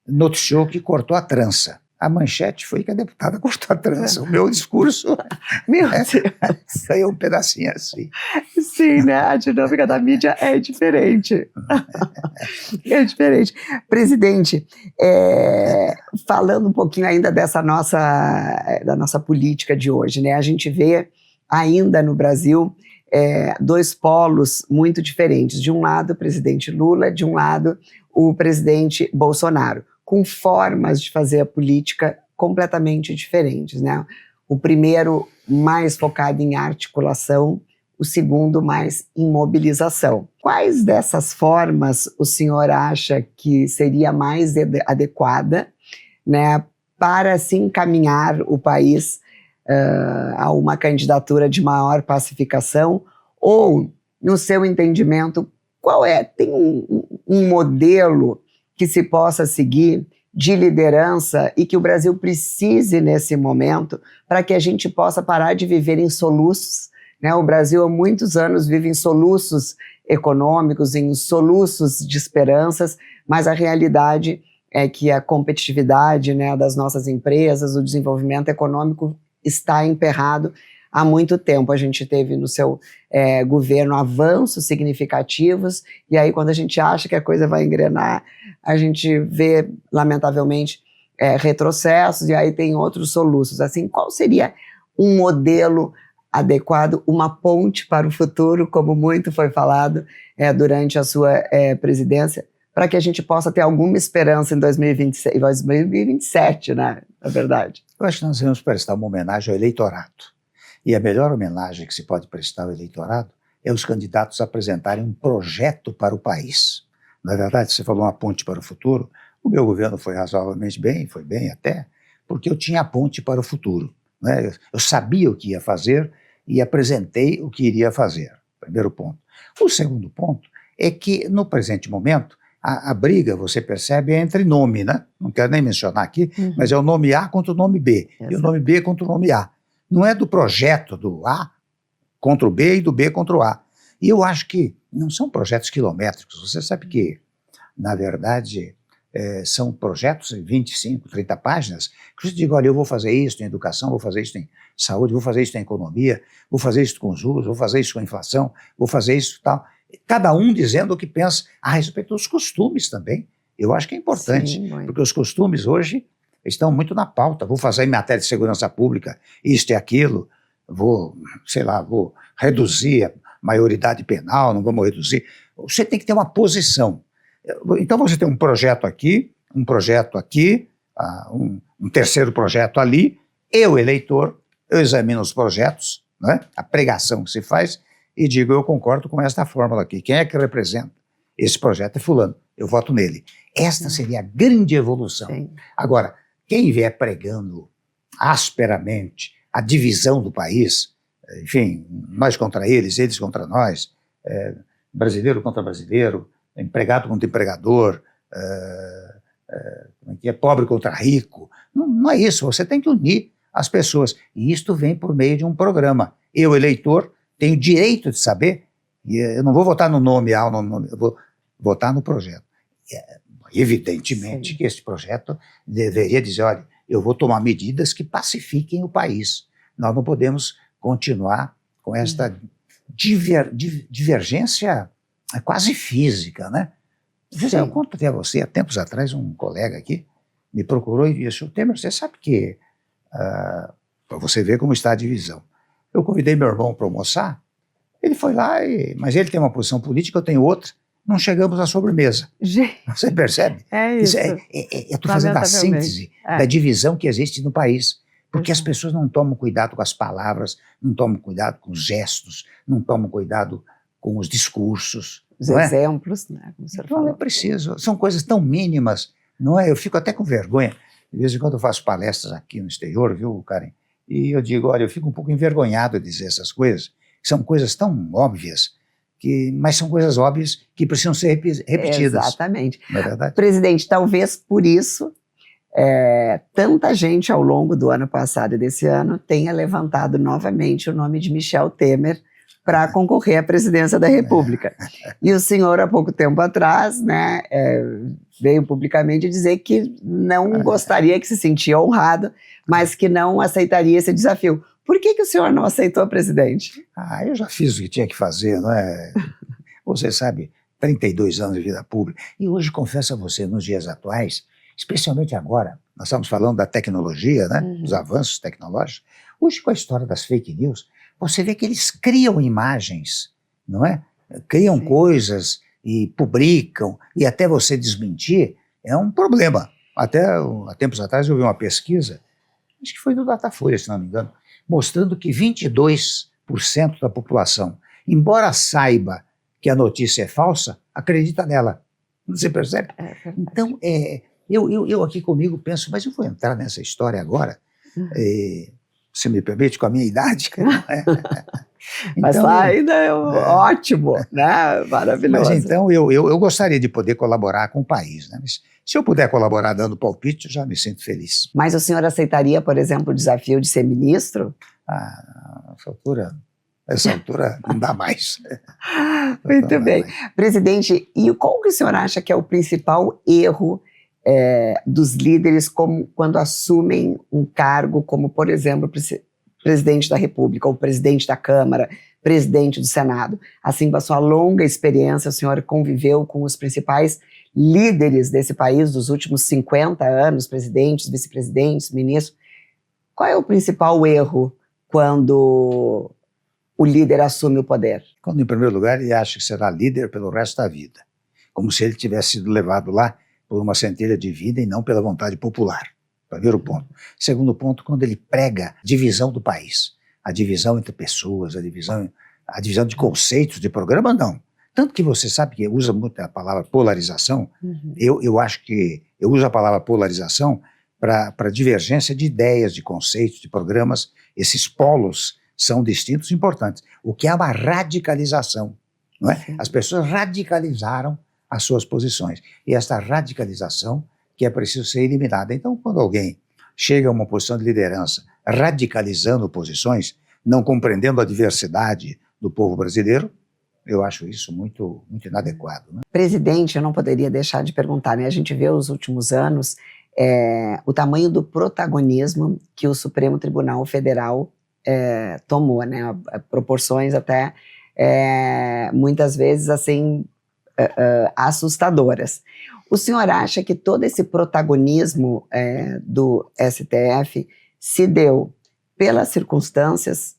[SPEAKER 1] noticiou que cortou a trança. A manchete foi que a deputada cortou a trança. O meu discurso saiu um pedacinho assim.
[SPEAKER 2] Sim, né? A dinâmica da mídia é diferente. É diferente. Presidente, falando um pouquinho ainda da nossa política de hoje, né? A gente vê ainda no Brasil dois polos muito diferentes. De um lado, o presidente Lula, de um lado, o presidente Bolsonaro, com formas de fazer a política completamente diferentes, né? O primeiro mais focado em articulação, o segundo mais em mobilização. Quais dessas formas o senhor acha que seria mais adequada, né, para se encaminhar o país a uma candidatura de maior pacificação? Ou, no seu entendimento, tem um modelo que se possa seguir de liderança e que o Brasil precise nesse momento para que a gente possa parar de viver em soluços, né? O Brasil há muitos anos vive em soluços econômicos, em soluços de esperanças, mas a realidade é que a competitividade, né, das nossas empresas, o desenvolvimento econômico está emperrado há muito tempo. A gente teve no seu governo avanços significativos, e aí quando a gente acha que a coisa vai engrenar, a gente vê, lamentavelmente, retrocessos, e aí tem outros soluços. Assim, qual seria um modelo adequado, uma ponte para o futuro, como muito foi falado durante a sua presidência, para que a gente possa ter alguma esperança em 2026, 2027, né, na verdade?
[SPEAKER 1] Eu acho que nós devemos prestar uma homenagem ao eleitorado. E a melhor homenagem que se pode prestar ao eleitorado é os candidatos apresentarem um projeto para o país. Na verdade, você falou uma ponte para o futuro, o meu governo foi razoavelmente bem, foi bem até, porque eu tinha a ponte para o futuro, né? Eu sabia o que ia fazer e apresentei o que iria fazer, primeiro ponto. O segundo ponto é que, no presente momento, a briga, você percebe, é entre nome, né? Não quero nem mencionar aqui, mas é o nome A contra o nome B, e o nome B contra o nome A. Não é do projeto do A contra o B e do B contra o A. E eu acho que não são projetos quilométricos. Você sabe que, na verdade, são projetos de 25, 30 páginas, que você diga, olha, eu vou fazer isso em educação, vou fazer isso em saúde, vou fazer isso em economia, vou fazer isso com os juros, vou fazer isso com a inflação, vou fazer isso e tal. cada um dizendo o que pensa a respeito dos costumes também. Eu acho que é importante,
[SPEAKER 2] Sim,
[SPEAKER 1] porque os costumes hoje estão muito na pauta. Vou fazer em matéria de segurança pública isto e aquilo, vou reduzir a maioridade penal, não vamos reduzir. Você tem que ter uma posição. Então você tem um projeto aqui, um terceiro projeto ali, eu, eleitor, eu examino os projetos, né, a pregação que se faz, e digo, eu concordo com esta fórmula aqui. Quem é que representa? Esse projeto é fulano, eu voto nele. Esta seria a grande evolução.
[SPEAKER 2] Sim.
[SPEAKER 1] Agora, quem vier pregando asperamente a divisão do país, enfim, nós contra eles contra nós, brasileiro contra brasileiro, empregado contra empregador, pobre contra rico, não é isso, você tem que unir as pessoas, e isto vem por meio de um programa. Eu, eleitor, tenho direito de saber, e eu não vou votar no nome, eu vou votar no projeto. Evidentemente
[SPEAKER 2] Sim.
[SPEAKER 1] que esse projeto deveria dizer, olha, eu vou tomar medidas que pacifiquem o país. Nós não podemos continuar com esta divergência quase física, né? Eu conto até a você, há tempos atrás, um colega aqui me procurou e disse, Temer, você sabe que, para você ver como está a divisão, eu convidei meu irmão para almoçar, ele foi lá, mas ele tem uma posição política, eu tenho outra, não chegamos à sobremesa.
[SPEAKER 2] Gente,
[SPEAKER 1] você percebe?
[SPEAKER 2] é isso.
[SPEAKER 1] Eu estou fazendo a síntese da divisão que existe no país, porque as pessoas não tomam cuidado com as palavras, não tomam cuidado com os gestos, não tomam cuidado com os discursos.
[SPEAKER 2] Os exemplos, né? Como o senhor falou.
[SPEAKER 1] Não é preciso, são coisas tão mínimas, não é? Eu fico até com vergonha, de vez em quando eu faço palestras aqui no exterior, viu, Karen? E eu digo, olha, eu fico um pouco envergonhado de dizer essas coisas, que são coisas tão óbvias, mas são coisas óbvias que precisam ser repetidas.
[SPEAKER 2] Exatamente.
[SPEAKER 1] Não é verdade?
[SPEAKER 2] Presidente, talvez por isso, tanta gente ao longo do ano passado e desse ano tenha levantado novamente o nome de Michel Temer para concorrer à presidência da República. E o senhor, há pouco tempo atrás, né, veio publicamente dizer que não gostaria, que se sentia honrado, mas que não aceitaria esse desafio. Por que o senhor não aceitou, presidente?
[SPEAKER 1] Eu já fiz o que tinha que fazer, não é? Você sabe, 32 anos de vida pública. E hoje, confesso a você, nos dias atuais, especialmente agora, nós estamos falando da tecnologia, né? Dos avanços tecnológicos. Hoje, com a história das fake news, você vê que eles criam imagens, não é? Criam coisas e publicam, e até você desmentir, é um problema. Até há tempos atrás eu vi uma pesquisa, acho que foi do Datafolha, se não me engano, mostrando que 22% da população, embora saiba que a notícia é falsa, acredita nela. Você percebe? Então, eu aqui comigo penso, mas eu vou entrar nessa história agora, se me permite, com a minha idade.
[SPEAKER 2] Mas
[SPEAKER 1] então,
[SPEAKER 2] lá ainda é ótimo, né? Maravilhoso.
[SPEAKER 1] Mas então eu gostaria de poder colaborar com o país, né? Mas, se eu puder colaborar dando palpite, eu já me sinto feliz.
[SPEAKER 2] Mas o senhor aceitaria, por exemplo, o desafio de ser ministro?
[SPEAKER 1] Essa altura não dá mais.
[SPEAKER 2] Muito bem. Presidente, e qual que o senhor acha que é o principal erro dos líderes quando assumem um cargo como, por exemplo, presidente da República, ou presidente da Câmara, presidente do Senado? Assim, com a sua longa experiência, o senhor conviveu com os principais líderes desse país dos últimos 50 anos, presidentes, vice-presidentes, ministros. Qual é o principal erro quando o líder assume o poder?
[SPEAKER 1] Quando, em primeiro lugar, ele acha que será líder pelo resto da vida, como se ele tivesse sido levado lá por uma centelha divina e não pela vontade popular. Primeiro ponto. Segundo ponto, quando ele prega a divisão do país, a divisão entre pessoas, a divisão de conceitos, de programa, não. Tanto que você sabe que usa muito a palavra polarização, eu acho que eu uso a palavra polarização para divergência de ideias, de conceitos, de programas. Esses polos são distintos e importantes. O que é uma radicalização, não é? As pessoas radicalizaram as suas posições. E esta radicalização que é preciso ser eliminada. Então, quando alguém chega a uma posição de liderança radicalizando posições, não compreendendo a diversidade do povo brasileiro, eu acho isso muito, muito inadequado. Né?
[SPEAKER 2] Presidente, eu não poderia deixar de perguntar, né? A gente vê os últimos anos o tamanho do protagonismo que o Supremo Tribunal Federal tomou, né? Proporções até muitas vezes assim assustadoras. O senhor acha que todo esse protagonismo do STF se deu pelas circunstâncias,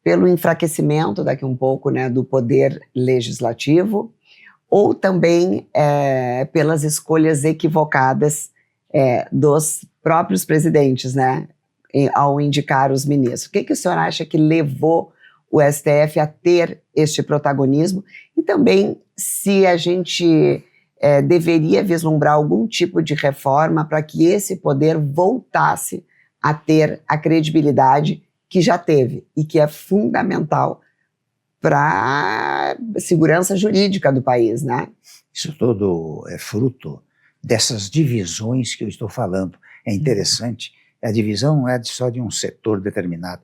[SPEAKER 2] pelo enfraquecimento daqui um pouco, né, do poder legislativo, ou também pelas escolhas equivocadas dos próprios presidentes, né, ao indicar os ministros? O que o senhor acha que levou o STF a ter este protagonismo? E também se a gente deveria vislumbrar algum tipo de reforma para que esse poder voltasse a ter a credibilidade que já teve e que é fundamental para a segurança jurídica do país, né?
[SPEAKER 1] Isso tudo é fruto dessas divisões que eu estou falando. É interessante, a divisão não é só de um setor determinado,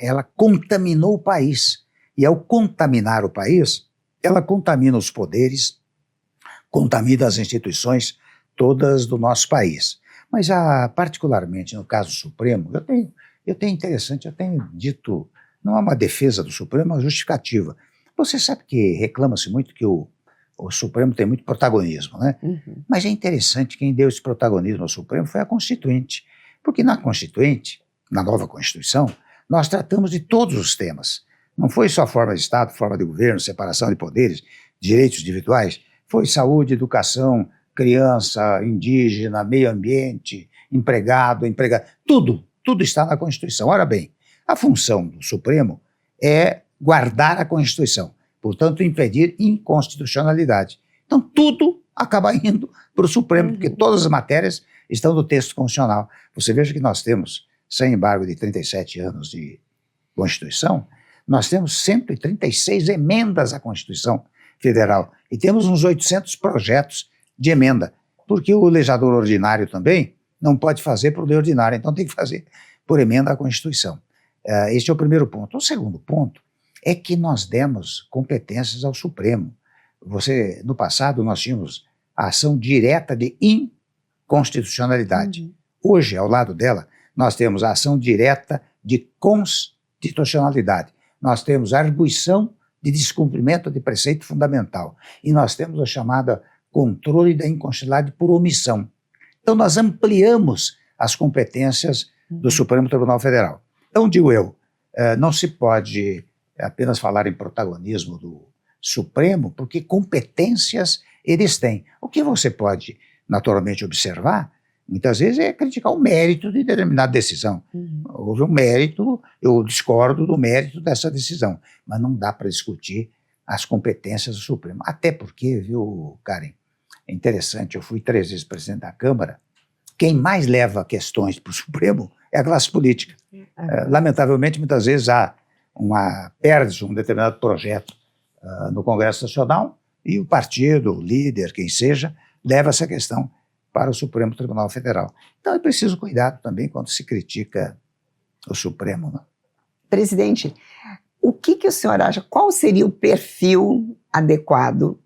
[SPEAKER 1] ela contaminou o país, e ao contaminar o país, ela contamina os poderes, contamina as instituições todas do nosso país. Mas, particularmente no caso Supremo, eu tenho dito, não é uma defesa do Supremo, é uma justificativa. Você sabe que reclama-se muito que o Supremo tem muito protagonismo, né?
[SPEAKER 2] Uhum.
[SPEAKER 1] Mas é interessante, quem deu esse protagonismo ao Supremo foi a Constituinte, porque na Constituinte, na nova Constituição, nós tratamos de todos os temas. Não foi só forma de Estado, forma de governo, separação de poderes, direitos individuais, foi saúde, educação, criança, indígena, meio ambiente, empregado, tudo está na Constituição. Ora bem, a função do Supremo é guardar a Constituição, portanto impedir inconstitucionalidade. Então tudo acaba indo para o Supremo, porque todas as matérias estão no texto constitucional. Você veja que nós temos, sem embargo de 37 anos de Constituição, nós temos 136 emendas à Constituição Federal e temos uns 800 projetos de emenda, porque o legislador ordinário também não pode fazer por lei ordinária, então tem que fazer por emenda à Constituição. Este é o primeiro ponto. O segundo ponto é que nós demos competências ao Supremo. No passado, nós tínhamos a ação direta de inconstitucionalidade. Hoje, ao lado dela, nós temos a ação direta de constitucionalidade. Nós temos a arguição de descumprimento de preceito fundamental. E nós temos a chamada controle da inconstitucionalidade por omissão. Então, nós ampliamos as competências do Supremo Tribunal Federal. Então, digo eu, não se pode apenas falar em protagonismo do Supremo, porque competências eles têm. O que você pode, naturalmente, observar, muitas vezes, é criticar o mérito de determinada decisão. Houve um mérito, eu discordo do mérito dessa decisão, mas não dá para discutir as competências do Supremo. Até porque, viu, Karen, é interessante, eu fui 3 vezes presidente da Câmara, quem mais leva questões para o Supremo é a classe política. Lamentavelmente, muitas vezes perde-se um determinado projeto no Congresso Nacional e o partido, o líder, quem seja, leva essa questão para o Supremo Tribunal Federal. Então é preciso cuidado também quando se critica o Supremo. Né?
[SPEAKER 2] Presidente, o que o senhor acha, qual seria o perfil adequado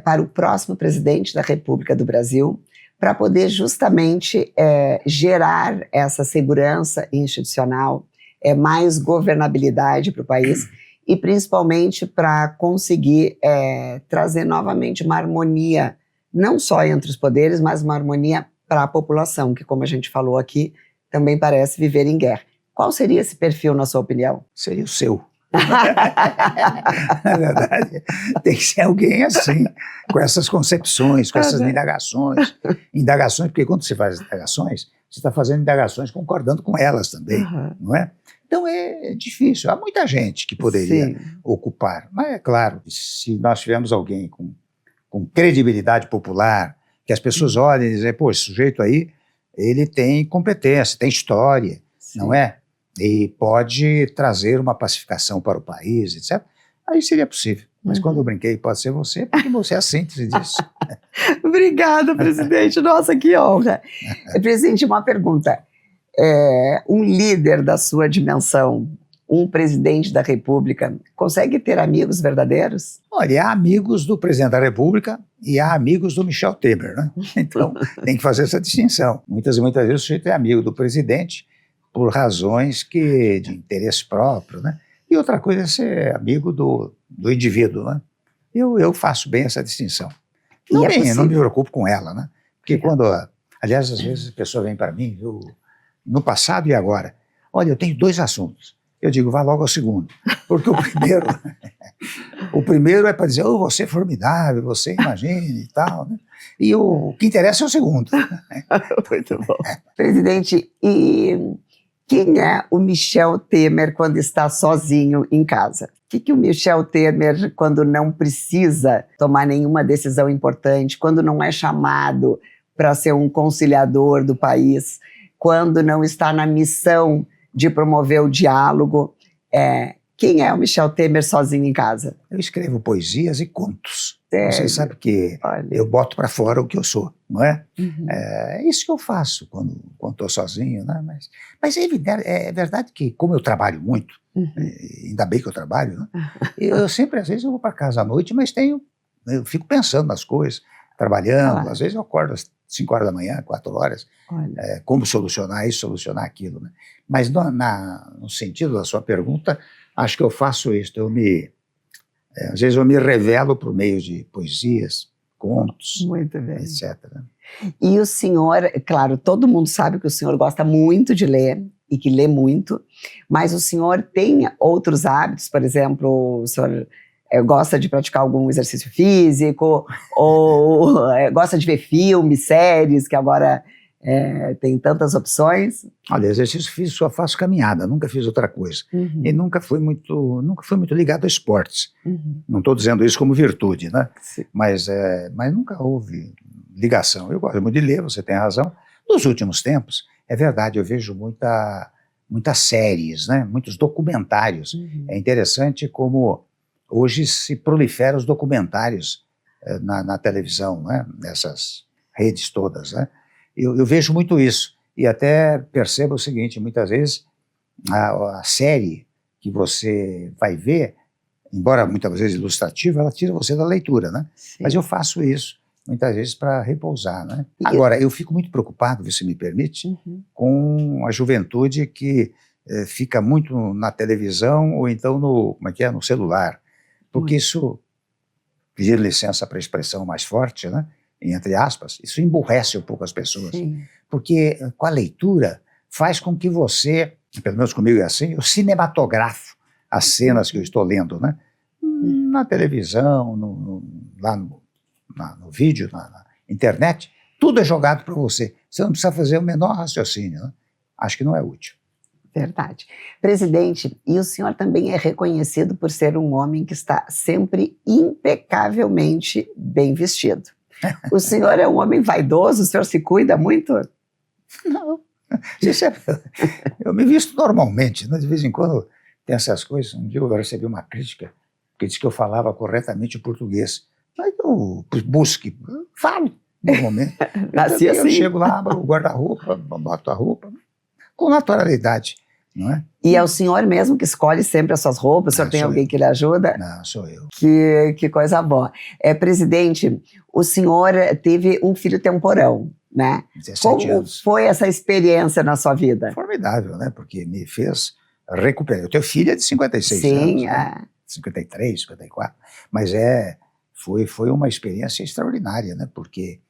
[SPEAKER 2] para o próximo presidente da República do Brasil para poder justamente gerar essa segurança institucional, mais governabilidade para o país e principalmente para conseguir trazer novamente uma harmonia, não só entre os poderes, mas uma harmonia para a população, que, como a gente falou aqui, também parece viver em guerra. Qual seria esse perfil, na sua opinião?
[SPEAKER 1] Seria o seu. Na verdade, tem que ser alguém assim, com essas concepções, com essas indagações. Indagações, porque quando você faz indagações, você está fazendo indagações concordando com elas também, não é? Então é difícil. Há muita gente que poderia ocupar, mas é claro, se nós tivermos alguém com credibilidade popular, que as pessoas olhem e dizem, pô, esse sujeito aí, ele tem competência, tem história, não é? E pode trazer uma pacificação para o país, etc. Aí seria possível. Mas quando eu brinquei, pode ser você, porque você é a síntese disso.
[SPEAKER 2] Obrigada, presidente. Nossa, que honra. Presidente, uma pergunta. Um líder da sua dimensão, um presidente da República, consegue ter amigos verdadeiros?
[SPEAKER 1] Olha, há amigos do presidente da República e há amigos do Michel Temer, né? Então, tem que fazer essa distinção. Muitas vezes o sujeito é amigo do presidente por razões de interesse próprio, né? e outra coisa é ser amigo do indivíduo, né? Eu faço bem essa distinção. Não, não me preocupo com ela, né? Porque aliás, às vezes a pessoa vem para mim, viu, no passado e agora, olha, eu tenho 2 assuntos. Eu digo, vá logo ao segundo, porque o primeiro é para dizer, oh, você é formidável, você imagine e tal, né? E o que interessa é o segundo.
[SPEAKER 2] Muito bom. Presidente, e quem é o Michel Temer quando está sozinho em casa? O que o Michel Temer, quando não precisa tomar nenhuma decisão importante, quando não é chamado para ser um conciliador do país, quando não está na missão de promover o diálogo, quem é o Michel Temer sozinho em casa?
[SPEAKER 1] Eu escrevo poesias e contos.
[SPEAKER 2] Sério?
[SPEAKER 1] Você sabe que eu boto para fora o que eu sou, não é?
[SPEAKER 2] Uhum.
[SPEAKER 1] É isso que eu faço quando estou sozinho, né? Mas é verdade que, como eu trabalho muito, ainda bem que eu trabalho, né? Eu sempre, às vezes, eu vou para casa à noite, mas eu fico pensando nas coisas, trabalhando, às vezes eu acordo às 5 horas da manhã, 4 horas, como solucionar isso, solucionar aquilo, né? Mas no sentido da sua pergunta, acho que eu faço isso, às vezes eu me revelo por meio de poesias, contos,
[SPEAKER 2] muito bem,
[SPEAKER 1] etc.
[SPEAKER 2] E o senhor, claro, todo mundo sabe que o senhor gosta muito de ler e que lê muito, mas o senhor tem outros hábitos, por exemplo, o senhor gosta de praticar algum exercício físico, ou gosta de ver filmes, séries, que agora tem tantas opções?
[SPEAKER 1] Olha, exercício físico só faço caminhada, nunca fiz outra coisa. E nunca fui muito ligado a esportes. Não estou dizendo isso como virtude, né? Mas nunca houve ligação. Eu gosto muito de ler, você tem razão. Nos últimos tempos, é verdade, eu vejo muitas séries, né? Muitos documentários. É interessante como hoje se proliferam os documentários na televisão, né? Nessas redes todas, né? Eu vejo muito isso, e até percebo o seguinte, muitas vezes a série que você vai ver, embora muitas vezes ilustrativa, ela tira você da leitura, né? Sim. Mas eu faço isso muitas vezes para repousar, né? Agora, eu fico muito preocupado, se me permite, com a juventude que fica muito na televisão ou então no celular, porque isso, pedindo licença para a expressão mais forte, né? Entre aspas, isso emburrece um pouco as pessoas. Sim. Porque com a leitura faz com que você, pelo menos comigo é assim, eu cinematografo as cenas que eu estou lendo, né? Na televisão, lá no vídeo, na internet, tudo é jogado para você. Você não precisa fazer o menor raciocínio, né? Acho que não é útil.
[SPEAKER 2] Verdade. Presidente, e o senhor também é reconhecido por ser um homem que está sempre impecavelmente bem vestido. O senhor é um homem vaidoso? O senhor se cuida muito?
[SPEAKER 1] Não. Eu me visto normalmente, né? De vez em quando tem essas coisas. Um dia eu recebi uma crítica que disse que eu falava corretamente o português. Aí eu falo normalmente.
[SPEAKER 2] Nasci assim.
[SPEAKER 1] Eu chego lá, abro o guarda-roupa, boto a roupa, com naturalidade, não é?
[SPEAKER 2] E é o senhor mesmo que escolhe sempre as suas roupas? O senhor tem alguém que lhe ajuda?
[SPEAKER 1] Não, sou eu.
[SPEAKER 2] Que coisa boa. Presidente, o senhor teve um filho temporão, né?
[SPEAKER 1] 17 anos.
[SPEAKER 2] Como foi essa experiência na sua vida?
[SPEAKER 1] Formidável, né? Porque me fez recuperar. Eu tenho filha de 56 anos.
[SPEAKER 2] Sim,
[SPEAKER 1] né? 53, 54. Mas foi uma experiência extraordinária, né? Porque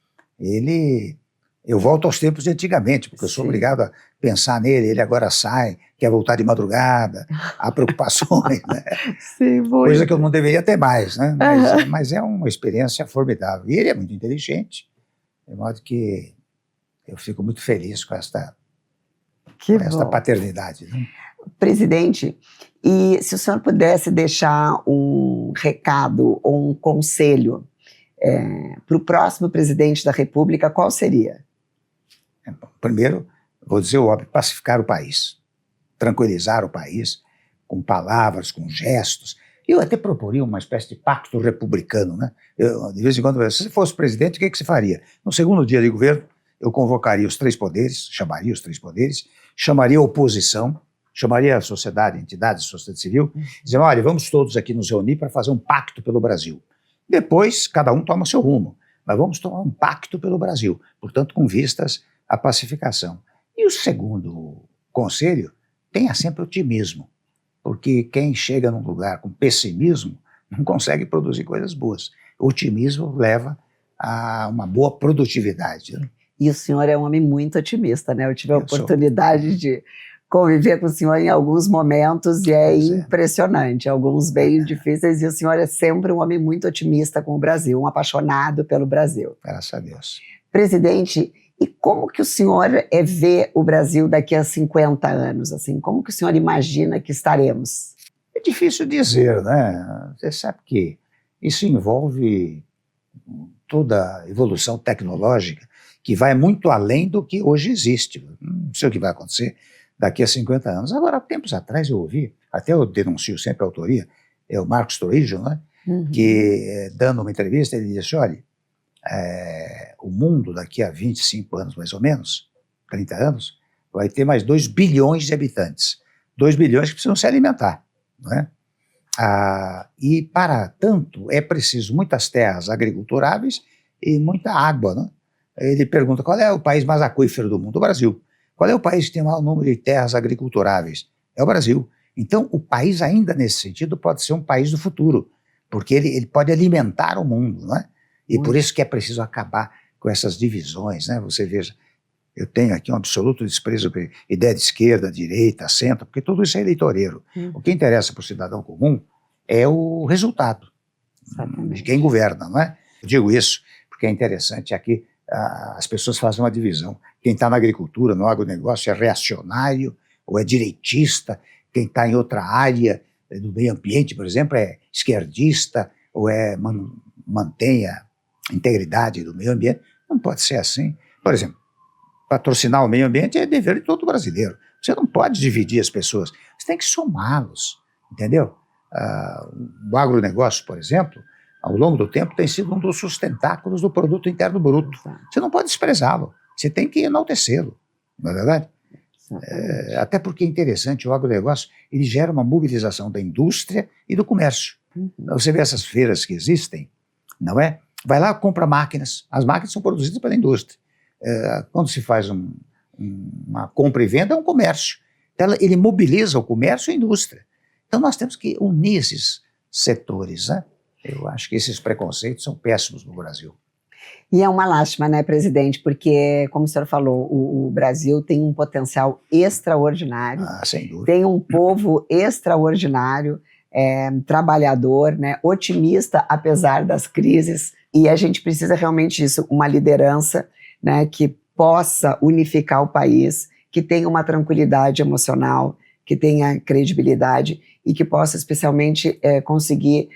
[SPEAKER 1] eu volto aos tempos de antigamente, porque eu sou obrigado a pensar nele, ele agora sai, quer voltar de madrugada, há preocupações, né?
[SPEAKER 2] Sim,
[SPEAKER 1] Coisa que eu não deveria ter mais, né? Mas é uma experiência formidável. E ele é muito inteligente, de modo que eu fico muito feliz com esta paternidade. Né?
[SPEAKER 2] Presidente, e se o senhor pudesse deixar um recado ou um conselho para o próximo presidente da República, qual seria?
[SPEAKER 1] Primeiro, vou dizer o óbvio, pacificar o país, tranquilizar o país com palavras, com gestos. Eu até proporia uma espécie de pacto republicano, né? De vez em quando, se você fosse presidente, o que você faria? No segundo dia de governo, eu convocaria os 3 poderes, chamaria os 3 poderes, chamaria a oposição, chamaria a sociedade, entidades, sociedade civil, dizendo, olha, vamos todos aqui nos reunir para fazer um pacto pelo Brasil. Depois, cada um toma seu rumo, mas vamos tomar um pacto pelo Brasil, portanto, com vistas à pacificação. E o segundo conselho, tenha sempre otimismo. porque quem chega num lugar com pessimismo não consegue produzir coisas boas. O otimismo leva a uma boa produtividade, né?
[SPEAKER 2] E o senhor é um homem muito otimista, né? Eu tive a
[SPEAKER 1] Eu sou.
[SPEAKER 2] oportunidade de conviver com o senhor em alguns momentos e é
[SPEAKER 1] Pois é.
[SPEAKER 2] impressionante, alguns bem difíceis, e o senhor é sempre um homem muito otimista com o Brasil, um apaixonado pelo Brasil.
[SPEAKER 1] Graças a Deus.
[SPEAKER 2] Presidente, e como que o senhor vê o Brasil daqui a 50 anos? Assim? Como que o senhor imagina que estaremos?
[SPEAKER 1] É difícil dizer, né? Você sabe que isso envolve toda a evolução tecnológica que vai muito além do que hoje existe. Não sei o que vai acontecer daqui a 50 anos. Agora, há tempos atrás eu ouvi, até eu denuncio sempre a autoria, é o Marcos Troijo, né? Que dando uma entrevista, ele disse, olha, o mundo daqui a 25 anos, mais ou menos, 30 anos, vai ter mais 2 bilhões de habitantes. 2 bilhões que precisam se alimentar, não é? E para tanto é preciso muitas terras agriculturáveis e muita água, né? Ele pergunta, qual é o país mais aquífero do mundo? O Brasil. Qual é o país que tem o maior número de terras agriculturáveis? É o Brasil. Então, o país ainda nesse sentido pode ser um país do futuro, porque ele pode alimentar o mundo, não é? E por isso que é preciso acabar com essas divisões, né? Você veja, eu tenho aqui um absoluto desprezo por ideia de esquerda, direita, centro, porque tudo isso é eleitoreiro. O que interessa para o cidadão comum é o resultado de quem governa, não é? Eu digo isso porque é interessante aqui, as pessoas fazem uma divisão. Quem está na agricultura, no agronegócio, é reacionário ou é direitista. Quem está em outra área do meio ambiente, por exemplo, é esquerdista ou mantém a integridade do meio ambiente. Não pode ser assim. Por exemplo, patrocinar o meio ambiente é dever de todo brasileiro. Você não pode dividir as pessoas, você tem que somá-los, entendeu? O agronegócio, por exemplo, ao longo do tempo tem sido um dos sustentáculos do produto interno bruto. Você não pode desprezá-lo, você tem que enaltecê-lo, não é verdade? Até porque é interessante, o agronegócio ele gera uma mobilização da indústria e do comércio. Você vê essas feiras que existem, não é? Vai lá, compra máquinas, as máquinas são produzidas pela indústria. Quando se faz uma compra e venda, é um comércio. Então, ele mobiliza o comércio e a indústria. Então nós temos que unir esses setores, né? Eu acho que esses preconceitos são péssimos no Brasil.
[SPEAKER 2] E é uma lástima, né, presidente? Porque, como o senhor falou, o Brasil tem um potencial extraordinário.
[SPEAKER 1] Sem dúvida.
[SPEAKER 2] Tem um povo extraordinário, trabalhador, né, otimista, apesar das crises. E a gente precisa realmente disso, uma liderança, né, que possa unificar o país, que tenha uma tranquilidade emocional, que tenha credibilidade e que possa especialmente conseguir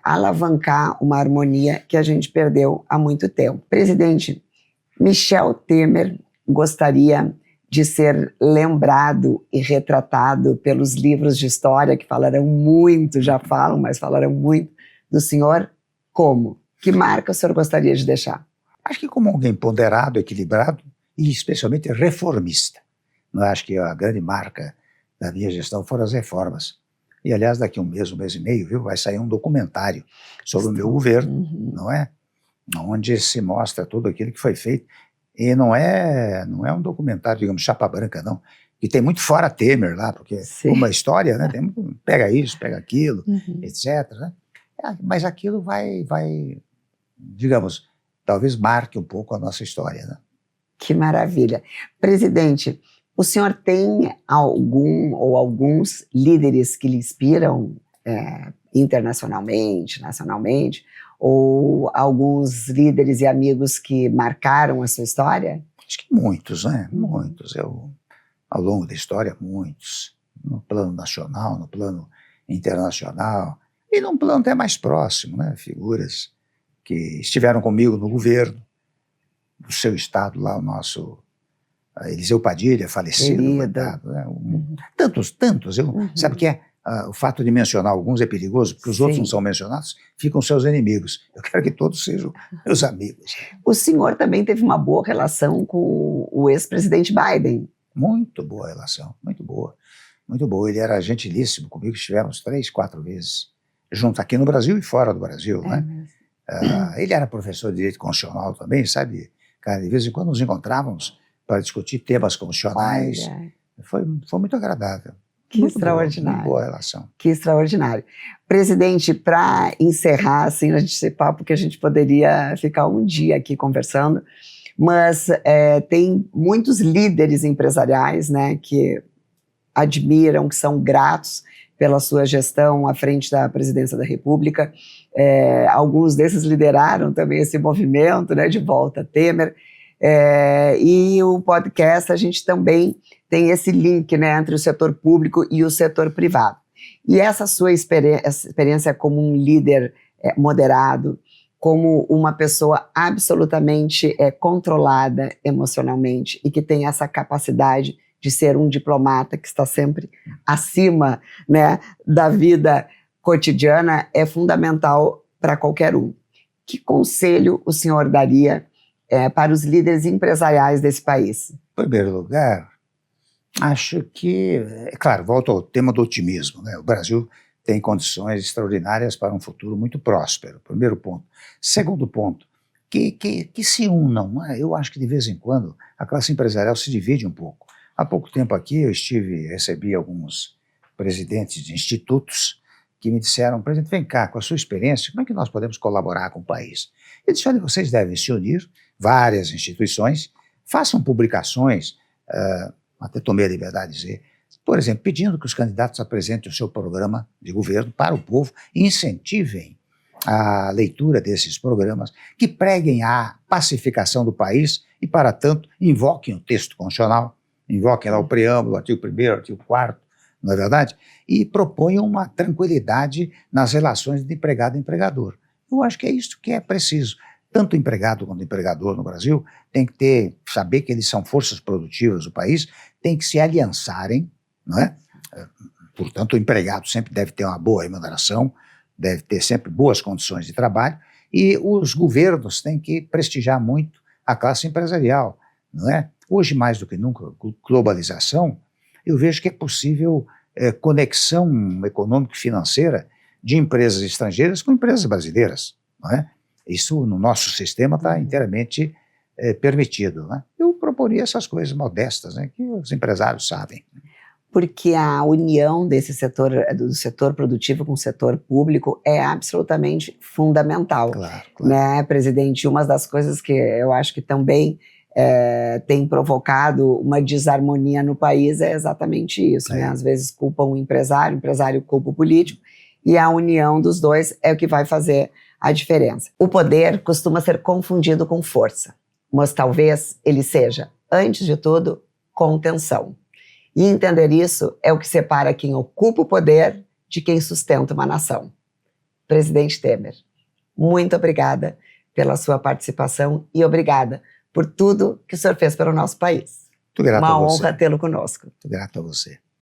[SPEAKER 2] alavancar uma harmonia que a gente perdeu há muito tempo. Presidente, Michel Temer gostaria de ser lembrado e retratado pelos livros de história que falarão muito, já falam, mas falarão muito do senhor como? Que marca o senhor gostaria de deixar?
[SPEAKER 1] Acho que como alguém ponderado, equilibrado e especialmente reformista. Não acho que a grande marca da minha gestão foram as reformas. E, aliás, daqui um mês e meio, viu, vai sair um documentário sobre o meu governo, não é? Onde se mostra tudo aquilo que foi feito. E não é um documentário, digamos, chapa branca, não. E tem muito fora Temer lá, porque uma história, né? Pega isso, pega aquilo, etc. Né? Mas aquilo vai, digamos, talvez marque um pouco a nossa história, né?
[SPEAKER 2] Que maravilha. Presidente, o senhor tem algum ou alguns líderes que lhe inspiram internacionalmente, nacionalmente, ou alguns líderes e amigos que marcaram a sua história?
[SPEAKER 1] Acho que muitos, né? Muitos. Ao longo da história, muitos. No plano nacional, no plano internacional e num plano até mais próximo, né? Figuras que estiveram comigo no governo, do seu estado lá, o nosso Eliseu Padilha, falecido, coitado, né? Tantos. Sabe o que é? O fato de mencionar alguns é perigoso, porque os outros não são mencionados, ficam seus inimigos. Eu quero que todos sejam meus amigos.
[SPEAKER 2] O senhor também teve uma boa relação com o ex-presidente Biden.
[SPEAKER 1] Muito boa relação, muito boa. Muito boa. Ele era gentilíssimo comigo, estivemos 3, 4 vezes juntos aqui no Brasil e fora do Brasil, né? Ele era professor de Direito Constitucional também, sabe? Cara, de vez em quando nos encontrávamos para discutir temas constitucionais. Foi muito agradável.
[SPEAKER 2] Que
[SPEAKER 1] Muito
[SPEAKER 2] extraordinário.
[SPEAKER 1] boa relação.
[SPEAKER 2] Que extraordinário. Presidente, para encerrar, assim, a gente esse papo que a gente poderia ficar um dia aqui conversando, mas tem muitos líderes empresariais, né, que admiram, que são gratos pela sua gestão à frente da presidência da República. Alguns desses lideraram também esse movimento, né, de volta a Temer. E o podcast, a gente também tem esse link, né, entre o setor público e o setor privado. E essa sua experiência como um líder moderado, como uma pessoa absolutamente controlada emocionalmente e que tem essa capacidade de ser um diplomata que está sempre acima, né, da vida cotidiana, é fundamental para qualquer um. Que conselho o senhor daria para os líderes empresariais desse país?
[SPEAKER 1] Em primeiro lugar, acho que, claro, volto ao tema do otimismo, né? O Brasil tem condições extraordinárias para um futuro muito próspero, primeiro ponto. Segundo ponto, que se unam, né? Eu acho que de vez em quando a classe empresarial se divide um pouco. Há pouco tempo aqui eu recebi alguns presidentes de institutos que me disseram: presidente, vem cá, com a sua experiência, como é que nós podemos colaborar com o país? Eu disse: olha, vocês devem se unir, várias instituições, façam publicações, até tomei a liberdade de dizer, por exemplo, pedindo que os candidatos apresentem o seu programa de governo para o povo e incentivem a leitura desses programas, que preguem a pacificação do país e, para tanto, invoquem o texto constitucional, invoquem lá o preâmbulo, o artigo 1º, o artigo 4º, não é verdade? E proponham uma tranquilidade nas relações de empregado e empregador. Eu acho que é isso que é preciso. Tanto o empregado quanto o empregador no Brasil tem que saber que eles são forças produtivas do país, tem que se aliançarem, não é? Portanto, o empregado sempre deve ter uma boa remuneração, deve ter sempre boas condições de trabalho, e os governos têm que prestigiar muito a classe empresarial, não é? Hoje, mais do que nunca, globalização, eu vejo que é possível conexão econômica e financeira de empresas estrangeiras com empresas brasileiras, não é? Isso no nosso sistema está inteiramente permitido, né? Eu proporia essas coisas modestas, né, que os empresários sabem.
[SPEAKER 2] Porque a união desse setor, do setor produtivo com o setor público, é absolutamente fundamental.
[SPEAKER 1] Claro.
[SPEAKER 2] Né, presidente? Uma das coisas que eu acho que também tem provocado uma desarmonia no país é exatamente isso. Né? Às vezes culpam o empresário culpa o político, e a união dos dois é o que vai fazer a diferença. O poder costuma ser confundido com força, mas talvez ele seja, antes de tudo, contenção. E entender isso é o que separa quem ocupa o poder de quem sustenta uma nação. Presidente Temer, muito obrigada pela sua participação e obrigada por tudo que o senhor fez pelo nosso país.
[SPEAKER 1] Muito grato a você.
[SPEAKER 2] Uma honra tê-lo conosco.
[SPEAKER 1] Muito grato a você.